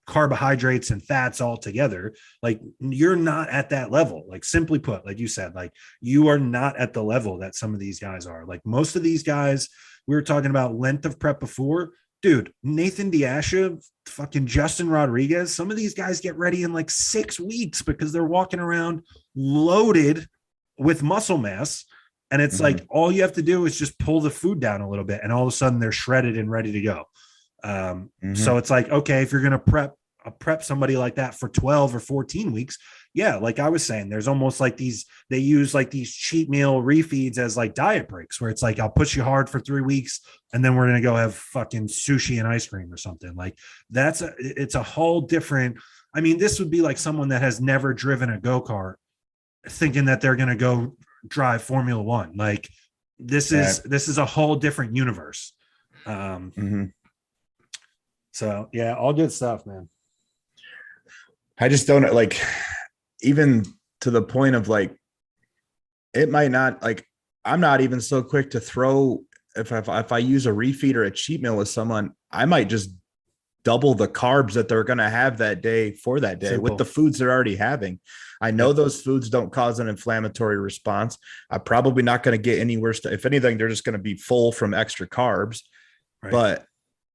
carbohydrates and fats all together. Like, you're not at that level. Like, simply put, like you said, like, you are not at the level that some of these guys are. Like, most of these guys, we were talking about length of prep before, dude, Nathan Diasha, fucking Justin Rodriguez, some of these guys get ready in like 6 weeks because they're walking around loaded with muscle mass. And it's like, all you have to do is just pull the food down a little bit, and all of a sudden they're shredded and ready to go. So it's like, okay, if you're going to prep somebody like that for 12 or 14 weeks, yeah, like I was saying, there's almost like they use like these cheat meal refeeds as like diet breaks, where it's like, I'll push you hard for 3 weeks and then we're going to go have fucking sushi and ice cream or something. Like, it's a whole different, I mean, this would be like someone that has never driven a go-kart thinking that they're going to go drive Formula One. Like, this is a whole different universe. So yeah, all good stuff, man. I just don't like, even to the point of like, it might not, like, I'm not even so quick to throw, if I use a refeed or a cheat meal with someone, I might just double the carbs that they're going to have that day for that day. Simple. With the foods they're already having. I know those foods don't cause an inflammatory response. I'm probably not going to get any worse. If anything, they're just going to be full from extra carbs. Right. But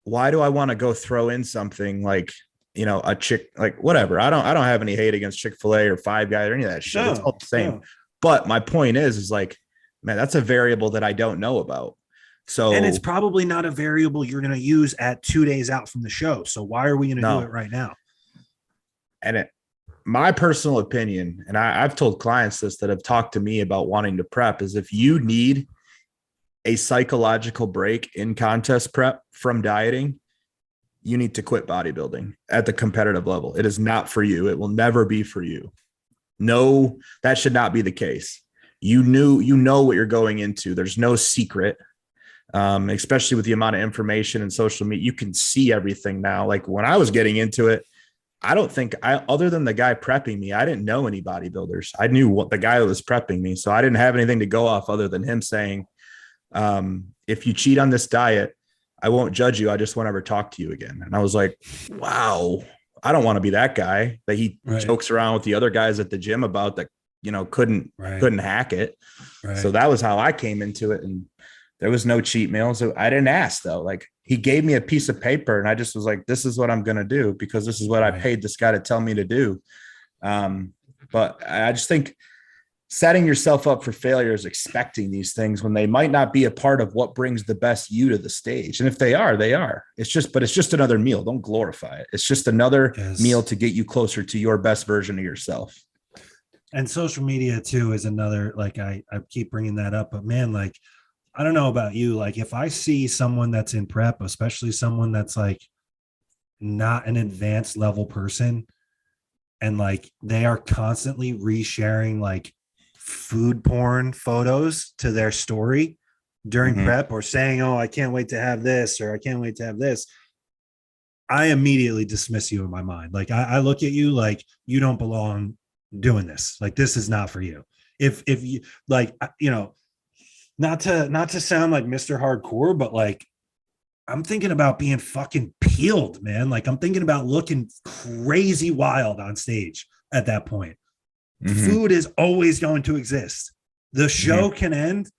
why do I want to go throw in something like, you know, a like whatever? I don't have any hate against Chick-fil-A or Five Guys or any of that shit. It's all the same. No. But my point is like, man, that's a variable that I don't know about. So, and it's probably not a variable you're going to use at 2 days out from the show. So why are we going to do it right now? And my personal opinion, and I've told clients this that have talked to me about wanting to prep, is if you need a psychological break in contest prep from dieting, you need to quit bodybuilding at the competitive level. It is not for you. It will never be for you. No, that should not be the case. You know what you're going into. There's no secret. Especially with the amount of information and social media, you can see everything now. Like, when I was getting into it, I don't think other than the guy prepping me, I didn't know any bodybuilders. I knew what the guy that was prepping me. So I didn't have anything to go off other than him saying, if you cheat on this diet, I won't judge you. I just won't ever talk to you again. And I was like, wow, I don't want to be that guy that he jokes around with the other guys at the gym about, that, you know, couldn't hack it. Right. So that was how I came into it. And there was no cheat meal. So I didn't ask though. Like, he gave me a piece of paper and I just was like, this is what I'm going to do because this is what I paid this guy to tell me to do. But I just think setting yourself up for failure is expecting these things when they might not be a part of what brings the best you to the stage. And if they are, they are. It's just another meal. Don't glorify it. It's just another meal to get you closer to your best version of yourself. And social media too is another, like, I keep bringing that up, but man, like, I don't know about you. Like, if I see someone that's in prep, especially someone that's like not an advanced level person, and like they are constantly resharing like food porn photos to their story during prep, or saying, oh, I can't wait to have this, or I can't wait to have this, I immediately dismiss you in my mind. Like, I look at you like you don't belong doing this. Like, this is not for you. If you like, you know, not to sound like Mr. Hardcore, but like, I'm thinking about being fucking peeled, man. Like, I'm thinking about looking crazy wild on stage at that point. Food is always going to exist. The show can end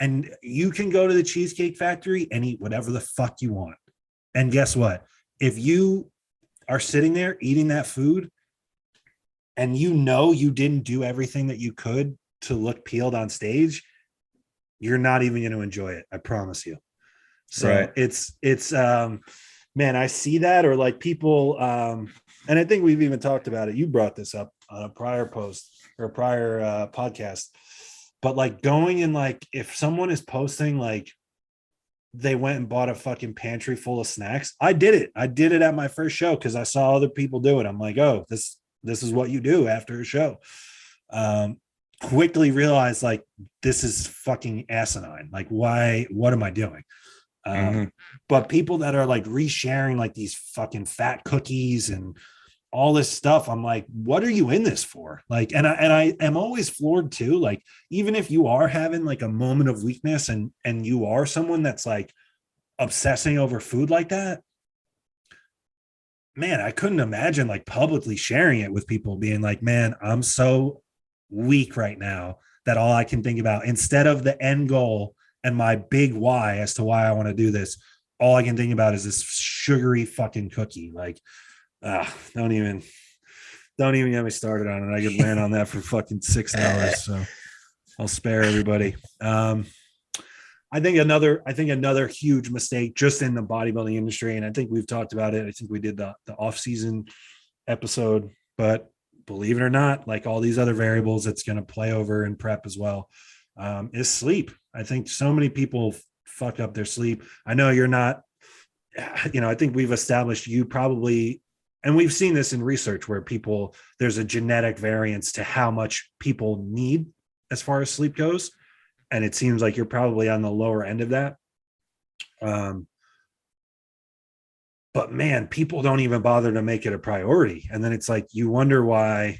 and you can go to the Cheesecake Factory and eat whatever the fuck you want. And guess what? If you are sitting there eating that food and you know you didn't do everything that you could to look peeled on stage, you're not even going to enjoy it. I promise you. So it's man, I see that, or like people, and I think we've even talked about it. You brought this up on a prior post or a prior podcast, but like going and like, if someone is posting, like they went and bought a fucking pantry full of snacks. I did it at my first show, 'cause I saw other people do it. I'm like, oh, this is what you do after a show. quickly realized like this is fucking asinine. Like, why? What am I doing? Mm-hmm. But people that are like resharing like these fucking fat cookies and all this stuff, I'm like, what are you in this for? Like, and I am always floored too. Like, even if you are having like a moment of weakness and you are someone that's like obsessing over food like that, man, I couldn't imagine like publicly sharing it with people, being like, man, I'm so weak right now that all I can think about, instead of the end goal and my big why as to why I want to do this, all I can think about is this sugary fucking cookie. Like, don't even get me started on it. I could rant on that for fucking 6 hours. So I'll spare everybody. I think another huge mistake just in the bodybuilding industry, and I think we've talked about it. I think we did the off-season episode, but believe it or not, like all these other variables, it's going to play over in prep as well, is sleep. I think so many people fuck up their sleep. I know you're not, I think we've established you probably, and we've seen this in research where there's a genetic variance to how much people need as far as sleep goes. And it seems like you're probably on the lower end of that. But man, people don't even bother to make it a priority. And then it's like, you wonder why,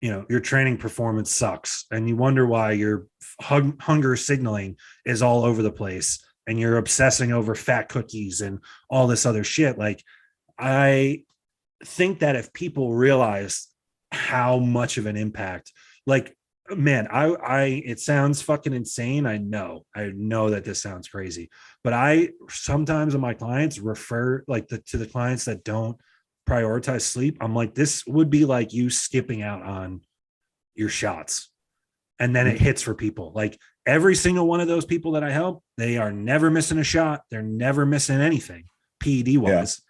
your training performance sucks. And you wonder why your hunger signaling is all over the place. And you're obsessing over fat cookies and all this other shit. Like, I think that if people realize how much of an impact, like, man, it sounds fucking insane. I know that this sounds crazy, but I sometimes in my clients refer like to the clients that don't prioritize sleep. I'm like, this would be like you skipping out on your shots. And then it hits for people. Like, every single one of those people that I help, they are never missing a shot. They're never missing anything PED wise.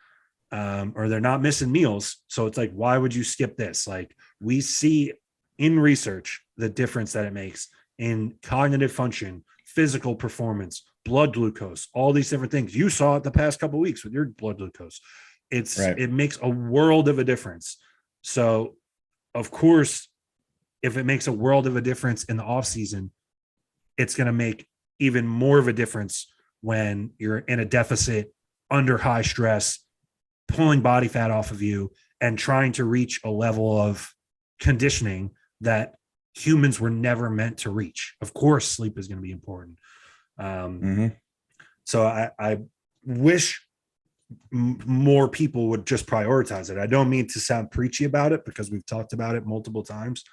Or they're not missing meals. So it's like, why would you skip this? Like, we see in research the difference that it makes in cognitive function, physical performance, blood glucose, all these different things. You saw it the past couple of weeks with your blood glucose. It makes a world of a difference. So of course, if it makes a world of a difference in the off season, it's going to make even more of a difference when you're in a deficit, under high stress, pulling body fat off of you and trying to reach a level of conditioning that humans were never meant to reach. Of course, sleep is going to be important. So I wish more people would just prioritize it. I don't mean to sound preachy about it because we've talked about it multiple times.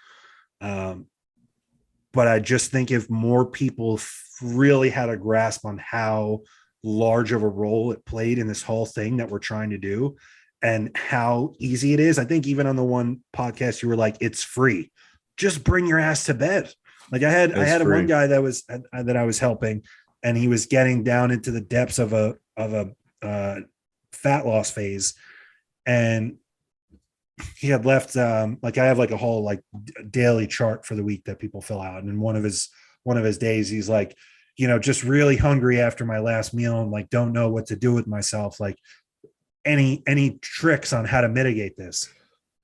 But I just think if more people really had a grasp on how large of a role it played in this whole thing that we're trying to do and how easy it is. I think even on the one podcast, you were like, it's free. Just bring your ass to bed. Like I had one guy that I was helping, and he was getting down into the depths of a fat loss phase. And he had left, like I have like a whole like daily chart for the week that people fill out. And in one of his days, he's like, just really hungry after my last meal and like, don't know what to do with myself. Like any tricks on how to mitigate this?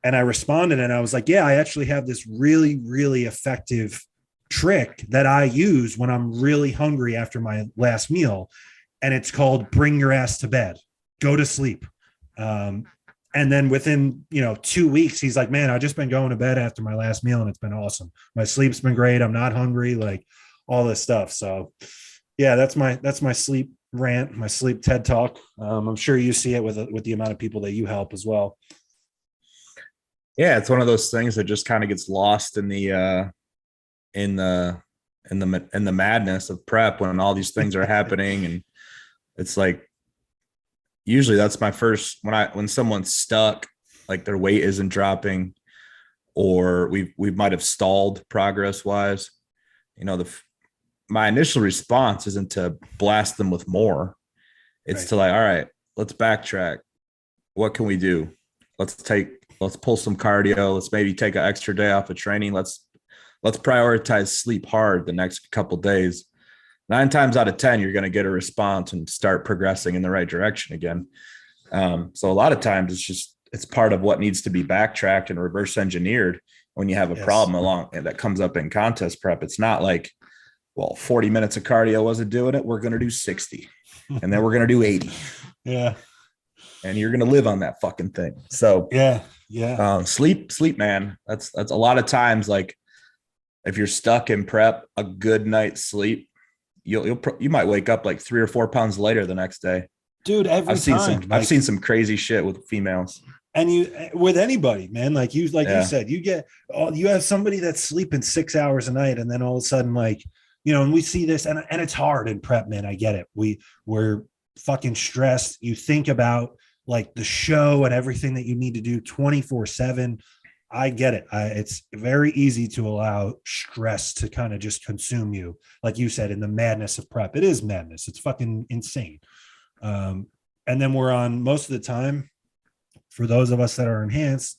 And I responded and I was like, yeah, I actually have this really, really effective trick that I use when I'm really hungry after my last meal. And it's called bring your ass to bed, go to sleep. And then within, 2 weeks, he's like, man, I've just been going to bed after my last meal and it's been awesome. My sleep's been great. I'm not hungry, like all this stuff. So yeah, that's my sleep rant, my sleep TED talk. I'm sure you see it with the amount of people that you help as well. Yeah, it's one of those things that just kind of gets lost in the madness of prep when all these things are happening. And it's like, usually that's my first, when someone's stuck, like their weight isn't dropping, or we might have stalled progress wise, my initial response isn't to blast them with more. It's to like, all right, let's backtrack. What can we do? Let's pull some cardio. Let's maybe take an extra day off of training. Let's prioritize sleep hard the next couple of days. 9 times out of 10, you're going to get a response and start progressing in the right direction again. So a lot of times it's part of what needs to be backtracked and reverse engineered when you have a Yes. problem along that comes up in contest prep. It's not like, well, 40 minutes of cardio wasn't doing it. We're going to do 60 and then we're going to do 80. Yeah. And you're going to live on that fucking thing. So yeah. Sleep, man. That's a lot of times. Like if you're stuck in prep, a good night's sleep, you might wake up like 3 or 4 pounds lighter the next day. Dude, I've seen some crazy shit with females. And with anybody, man, like you said, you have somebody that's sleeping 6 hours a night, and then all of a sudden, like, and we see this, and it's hard in prep, man. I get it. We're fucking stressed. You think about like the show and everything that you need to do 24/7. I get it. It's very easy to allow stress to kind of just consume you, like you said, in the madness of prep. It is madness. It's fucking insane. And then we're on most of the time. For those of us that are enhanced,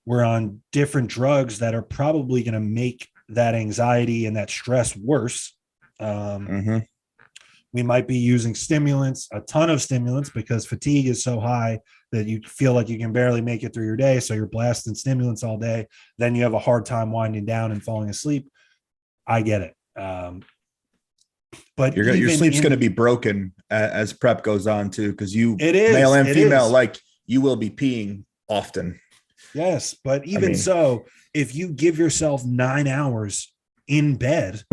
we're on different drugs that are probably going to make that anxiety and that stress worse. We might be using stimulants, a ton of stimulants, because fatigue is so high that you feel like you can barely make it through your day. So you're blasting stimulants all day. Then you have a hard time winding down and falling asleep. I get it. But your sleep's going to be broken as prep goes on too, because male and female, like you will be peeing often. Yes, but so, if you give yourself 9 hours in bed,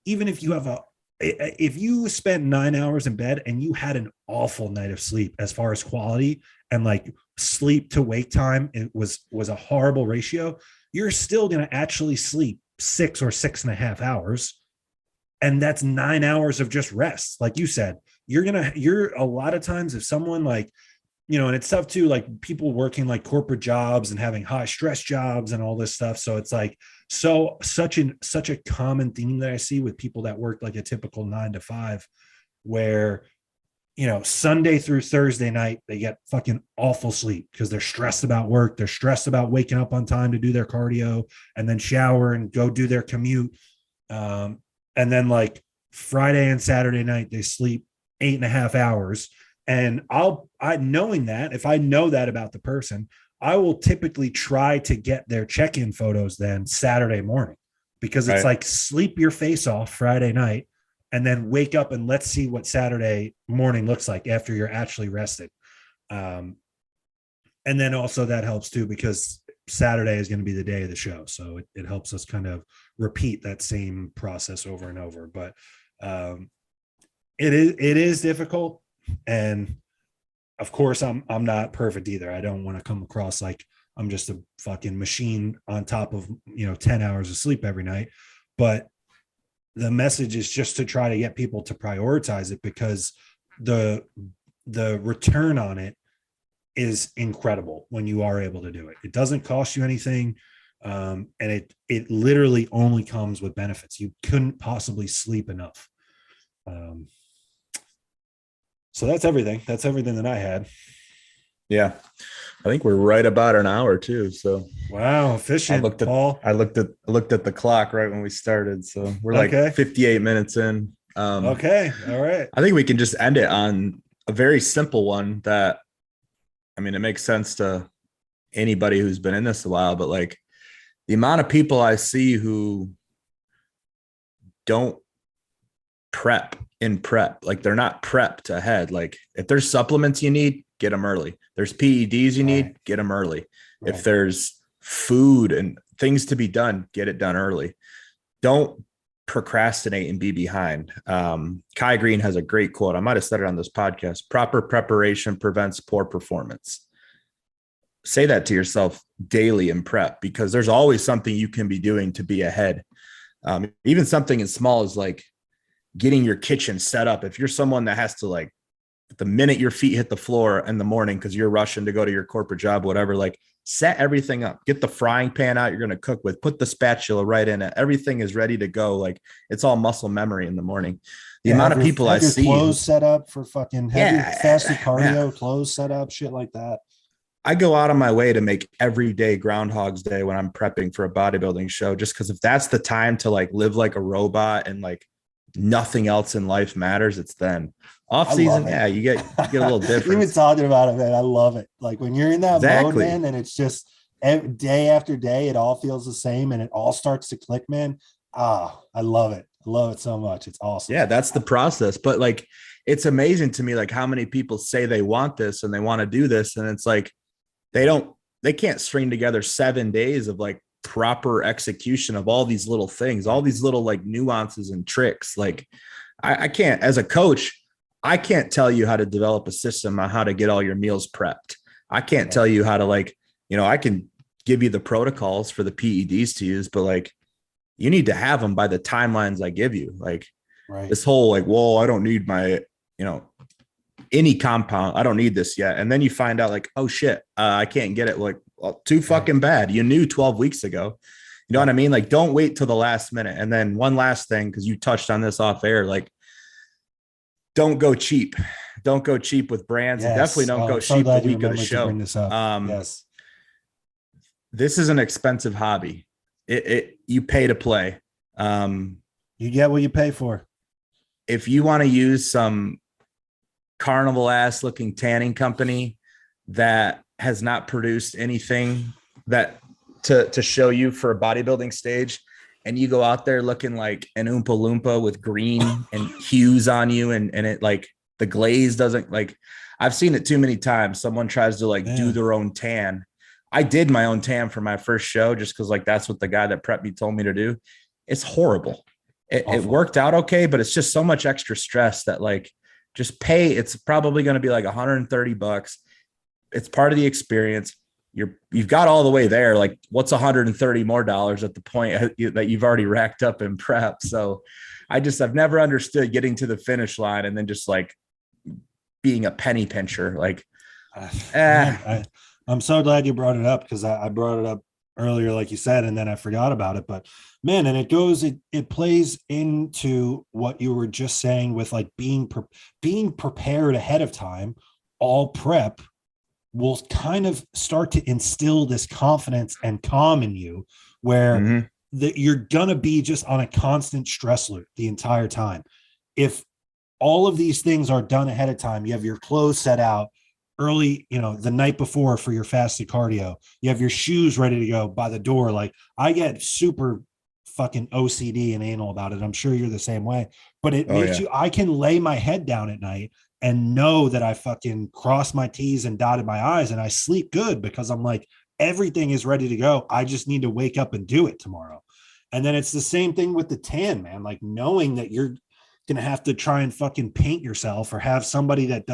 even if you spent 9 hours in bed and you had an awful night of sleep as far as quality and like sleep to wake time, it was a horrible ratio, you're still going to actually sleep 6 or 6.5 hours. And that's 9 hours of just rest. Like you said, you're a lot of times, if someone like, and it's tough too, like people working like corporate jobs and having high stress jobs and all this stuff. So it's like, such a common theme that I see with people that work like a typical 9 to 5, where, Sunday through Thursday night, they get fucking awful sleep because they're stressed about work. They're stressed about waking up on time to do their cardio and then shower and go do their commute. And then like Friday and Saturday night, they sleep 8.5 hours. And knowing that, if I know that about the person, I will typically try to get their check-in photos then Saturday morning, because it's like sleep your face off Friday night and then wake up and let's see what Saturday morning looks like after you're actually rested. And then also that helps too, because Saturday is going to be the day of the show. So it helps us kind of repeat that same process over and over. But it is difficult. And of course I'm not perfect either. I don't want to come across like I'm just a fucking machine on top of, 10 hours of sleep every night. But the message is just to try to get people to prioritize it, because the return on it is incredible when you are able to do it. It doesn't cost you anything. And it literally only comes with benefits. You couldn't possibly sleep enough. So that's everything. That's everything that I had. Yeah. I think we're right about an hour too. So wow, efficient. Paul. I looked at the clock right when we started. So we're like 58 minutes in. Okay. All right. I think we can just end it on a very simple one that, it makes sense to anybody who's been in this a while, but like the amount of people I see who don't prep, like they're not prepped ahead. Like if there's supplements you need, get them early. There's PEDs you need, get them early. Right. If there's food and things to be done, get it done early. Don't procrastinate and be behind. Kai Green has a great quote. I might have said it on this podcast. Proper preparation prevents poor performance. Say that to yourself daily in prep, because there's always something you can be doing to be ahead. Even something as small as like getting your kitchen set up. If you're someone that has to, like, the minute your feet hit the floor in the morning because you're rushing to go to your corporate job, whatever, like set everything up, get the frying pan out you're going to cook with, put the spatula right in it. Everything is ready to go. Like it's all muscle memory in the morning. The amount of people I see clothes set up for fucking heavy fasted cardio, clothes set up, shit like that. I go out of my way to make every day Groundhog's Day when I'm prepping for a bodybuilding show, just because if that's the time to like live like a robot and like nothing else in life matters, it's then. Off season, you get a little different. You've been talking about it, man. I love it. Like when you're in that mode, man, and it's just day after day, it all feels the same and it all starts to click, man. I love it. I love it so much. It's awesome. Yeah, that's the process. But like, it's amazing to me, like how many people say they want this and they want to do this. And it's like, they can't string together 7 days of like proper execution of all these little things, all these little like nuances and tricks. Like I can't, as a coach, I can't tell you how to develop a system on how to get all your meals prepped. I can't tell you how to like, I can give you the protocols for the PEDs to use, but like, you need to have them by the timelines I give you. Like this whole like, well, I don't need my, any compound. I don't need this yet. And then you find out like, oh shit, I can't get it. Like, well, too fucking bad. You knew 12 weeks ago. You know what I mean? Like, don't wait till the last minute. And then one last thing, because you touched on this off air, like, don't go cheap. Don't go cheap with brands. And definitely don't go cheap the week of the show. Yes. This is an expensive hobby. You pay to play. You get what you pay for. If you want to use some carnival ass looking tanning company that has not produced anything that to show you for a bodybuilding stage, and you go out there looking like an Oompa Loompa with green and hues on you, and it like the glaze doesn't, like, I've seen it too many times. Someone tries to like do their own tan. I did my own tan for my first show just because like that's what the guy that prepped me told me to do. It's horrible. It worked out okay, but it's just so much extra stress that like just pay. It's probably going to be like $130. It's part of the experience. You've got all the way there. Like what's $130 more at the point that you've already racked up in prep. So I've never understood getting to the finish line and then just like being a penny pincher. Like, I'm so glad you brought it up, because I brought it up earlier, like you said, and then I forgot about it. But man, and it plays into what you were just saying with like being prepared ahead of time. All prep will kind of start to instill this confidence and calm in you, where that you're gonna be just on a constant stress loop the entire time. If all of these things are done ahead of time, you have your clothes set out early, the night before for your fasted cardio, you have your shoes ready to go by the door. Like I get super fucking OCD and anal about it. I'm sure you're the same way, but it makes I can lay my head down at night and know that I fucking crossed my T's and dotted my I's, and I sleep good because I'm like, everything is ready to go. I just need to wake up and do it tomorrow. And then it's the same thing with the tan, man. Like knowing that you're going to have to try and fucking paint yourself, or have somebody that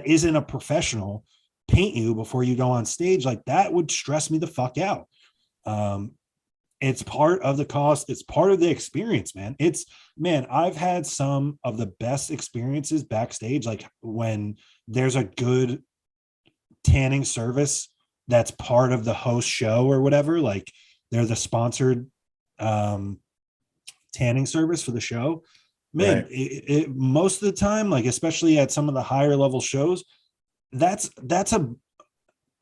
isn't a professional paint you before you go on stage. Like that would stress me the fuck out. It's part of the cost. It's part of the experience, man. I've had some of the best experiences backstage. Like when there's a good tanning service that's part of the host show or whatever, like they're the sponsored tanning service for the show, man. It most of the time, like especially at some of the higher level shows, that's a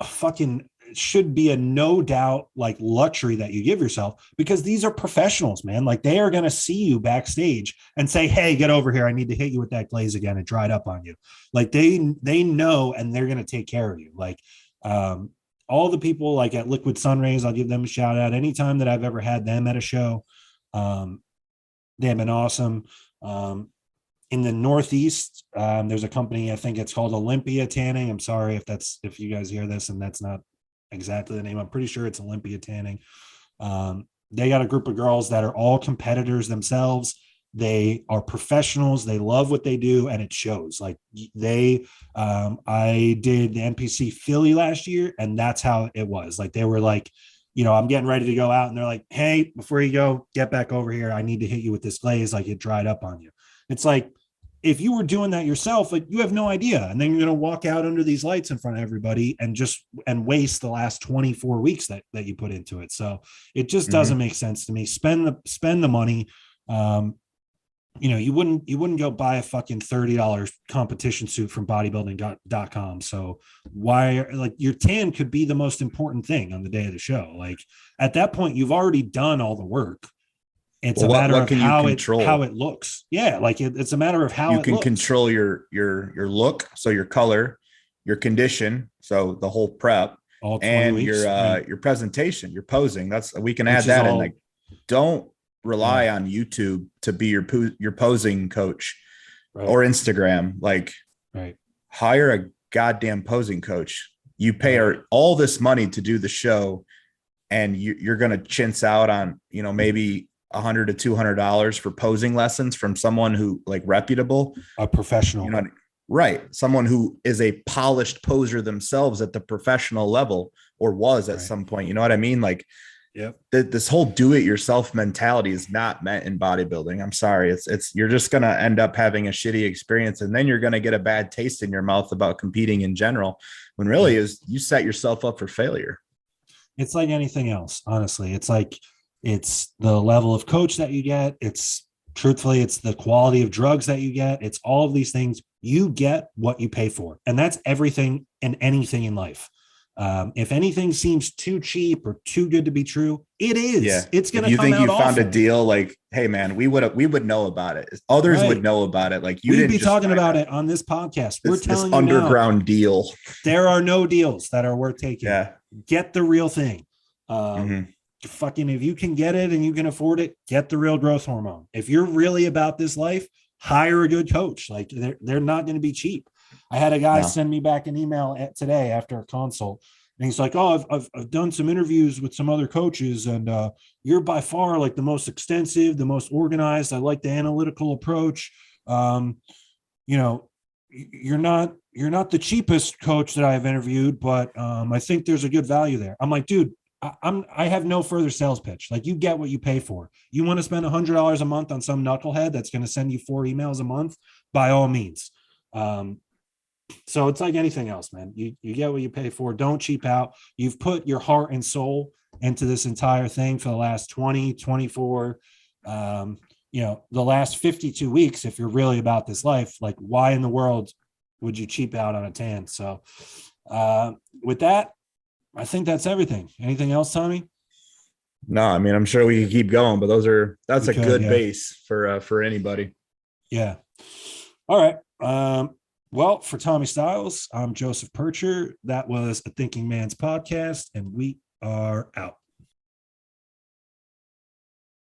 fucking should be a no doubt like luxury that you give yourself, because these are professionals, man. Like they are going to see you backstage and say, hey, get over here, I need to hit you with that glaze again, it dried up on you. Like they know, and they're going to take care of you. Like all the people like at Liquid Sunrays, I'll give them a shout out anytime that I've ever had them at a show. They have been awesome. In the Northeast, there's a company, I think it's called Olympia Tanning. I'm sorry if you guys hear this and that's not exactly the name. I'm pretty sure it's Olympia Tanning. They got a group of girls that are all competitors themselves. They are professionals. They love what they do, and it shows. Like I did the NPC Philly last year, and that's how it was. Like they were like, I'm getting ready to go out, and they're like, hey, before you go, get back over here. I need to hit you with this glaze. Like it dried up on you. It's like, if you were doing that yourself, like you have no idea. And then you're going to walk out under these lights in front of everybody and waste the last 24 weeks that you put into it. So it just doesn't make sense to me. Spend the money. You wouldn't go buy a fucking $30 competition suit from bodybuilding.com. So why, like, your tan could be the most important thing on the day of the show. Like at that point, you've already done all the work. It's a matter of how it looks. Yeah. Like it's a matter of how you can control your look. So your color, your condition. So the whole prep, all 20 and weeks. your presentation, your posing. We can Which add is that in. all- Like, don't rely on YouTube to be your posing coach Right. or Instagram. Like, Right. hire a goddamn posing coach. You pay Right. her all this money to do the show, and you're going to chintz out on, maybe $100 to $200 for posing lessons from someone who, like, reputable, A professional. you know, right? Someone who is a polished poser themselves at the professional level, or was at some point. You know what I mean? Like, yep. This whole do-it-yourself mentality is not meant in bodybuilding. I'm sorry. It's you're just going to end up having a shitty experience, and then you're going to get a bad taste in your mouth about competing in general, when really is you set yourself up for failure. It's like anything else, honestly. It's like, it's the level of coach that you get. It's truthfully, it's the quality of drugs that you get. It's all of these things. You get what you pay for. And that's everything and anything in life. If anything seems too cheap or too good to be true, it is. Yeah. It's going to you come think out you found awful. a deal, like, hey man, we would know about it. Others would know about it. Like, we'd be talking about it on this podcast. We're telling you underground now, deal. there are no deals that are worth taking. Yeah. Get the real thing. Fucking, if you can get it and you can afford it, get the real growth hormone. If you're really about this life, hire a good coach. Like, they're not going to be cheap. I had a guy send me back an email today after a consult, and he's like, "Oh, I've done some interviews with some other coaches, and you're by far like the most extensive, the most organized. I like the analytical approach. You're not the cheapest coach that I've interviewed, but I think there's a good value there." I'm like, dude, I have no further sales pitch. Like, you get what you pay for. You want to spend $100 a month on some knucklehead that's going to send you 4 emails a month, by all means. So it's like anything else, man. You get what you pay for. Don't cheap out. You've put your heart and soul into this entire thing for the last 20, 24, the last 52 weeks. If you're really about this life, like, why in the world would you cheap out on a tan? So with that, I think that's everything. Anything else, Tommy? No, I mean, I'm sure we can keep going, but that's a good base for anybody. Yeah. All right. Well, for Tommy Stiles, I'm Joseph PIRCHER. That was a Thinking Man's podcast, and we are out.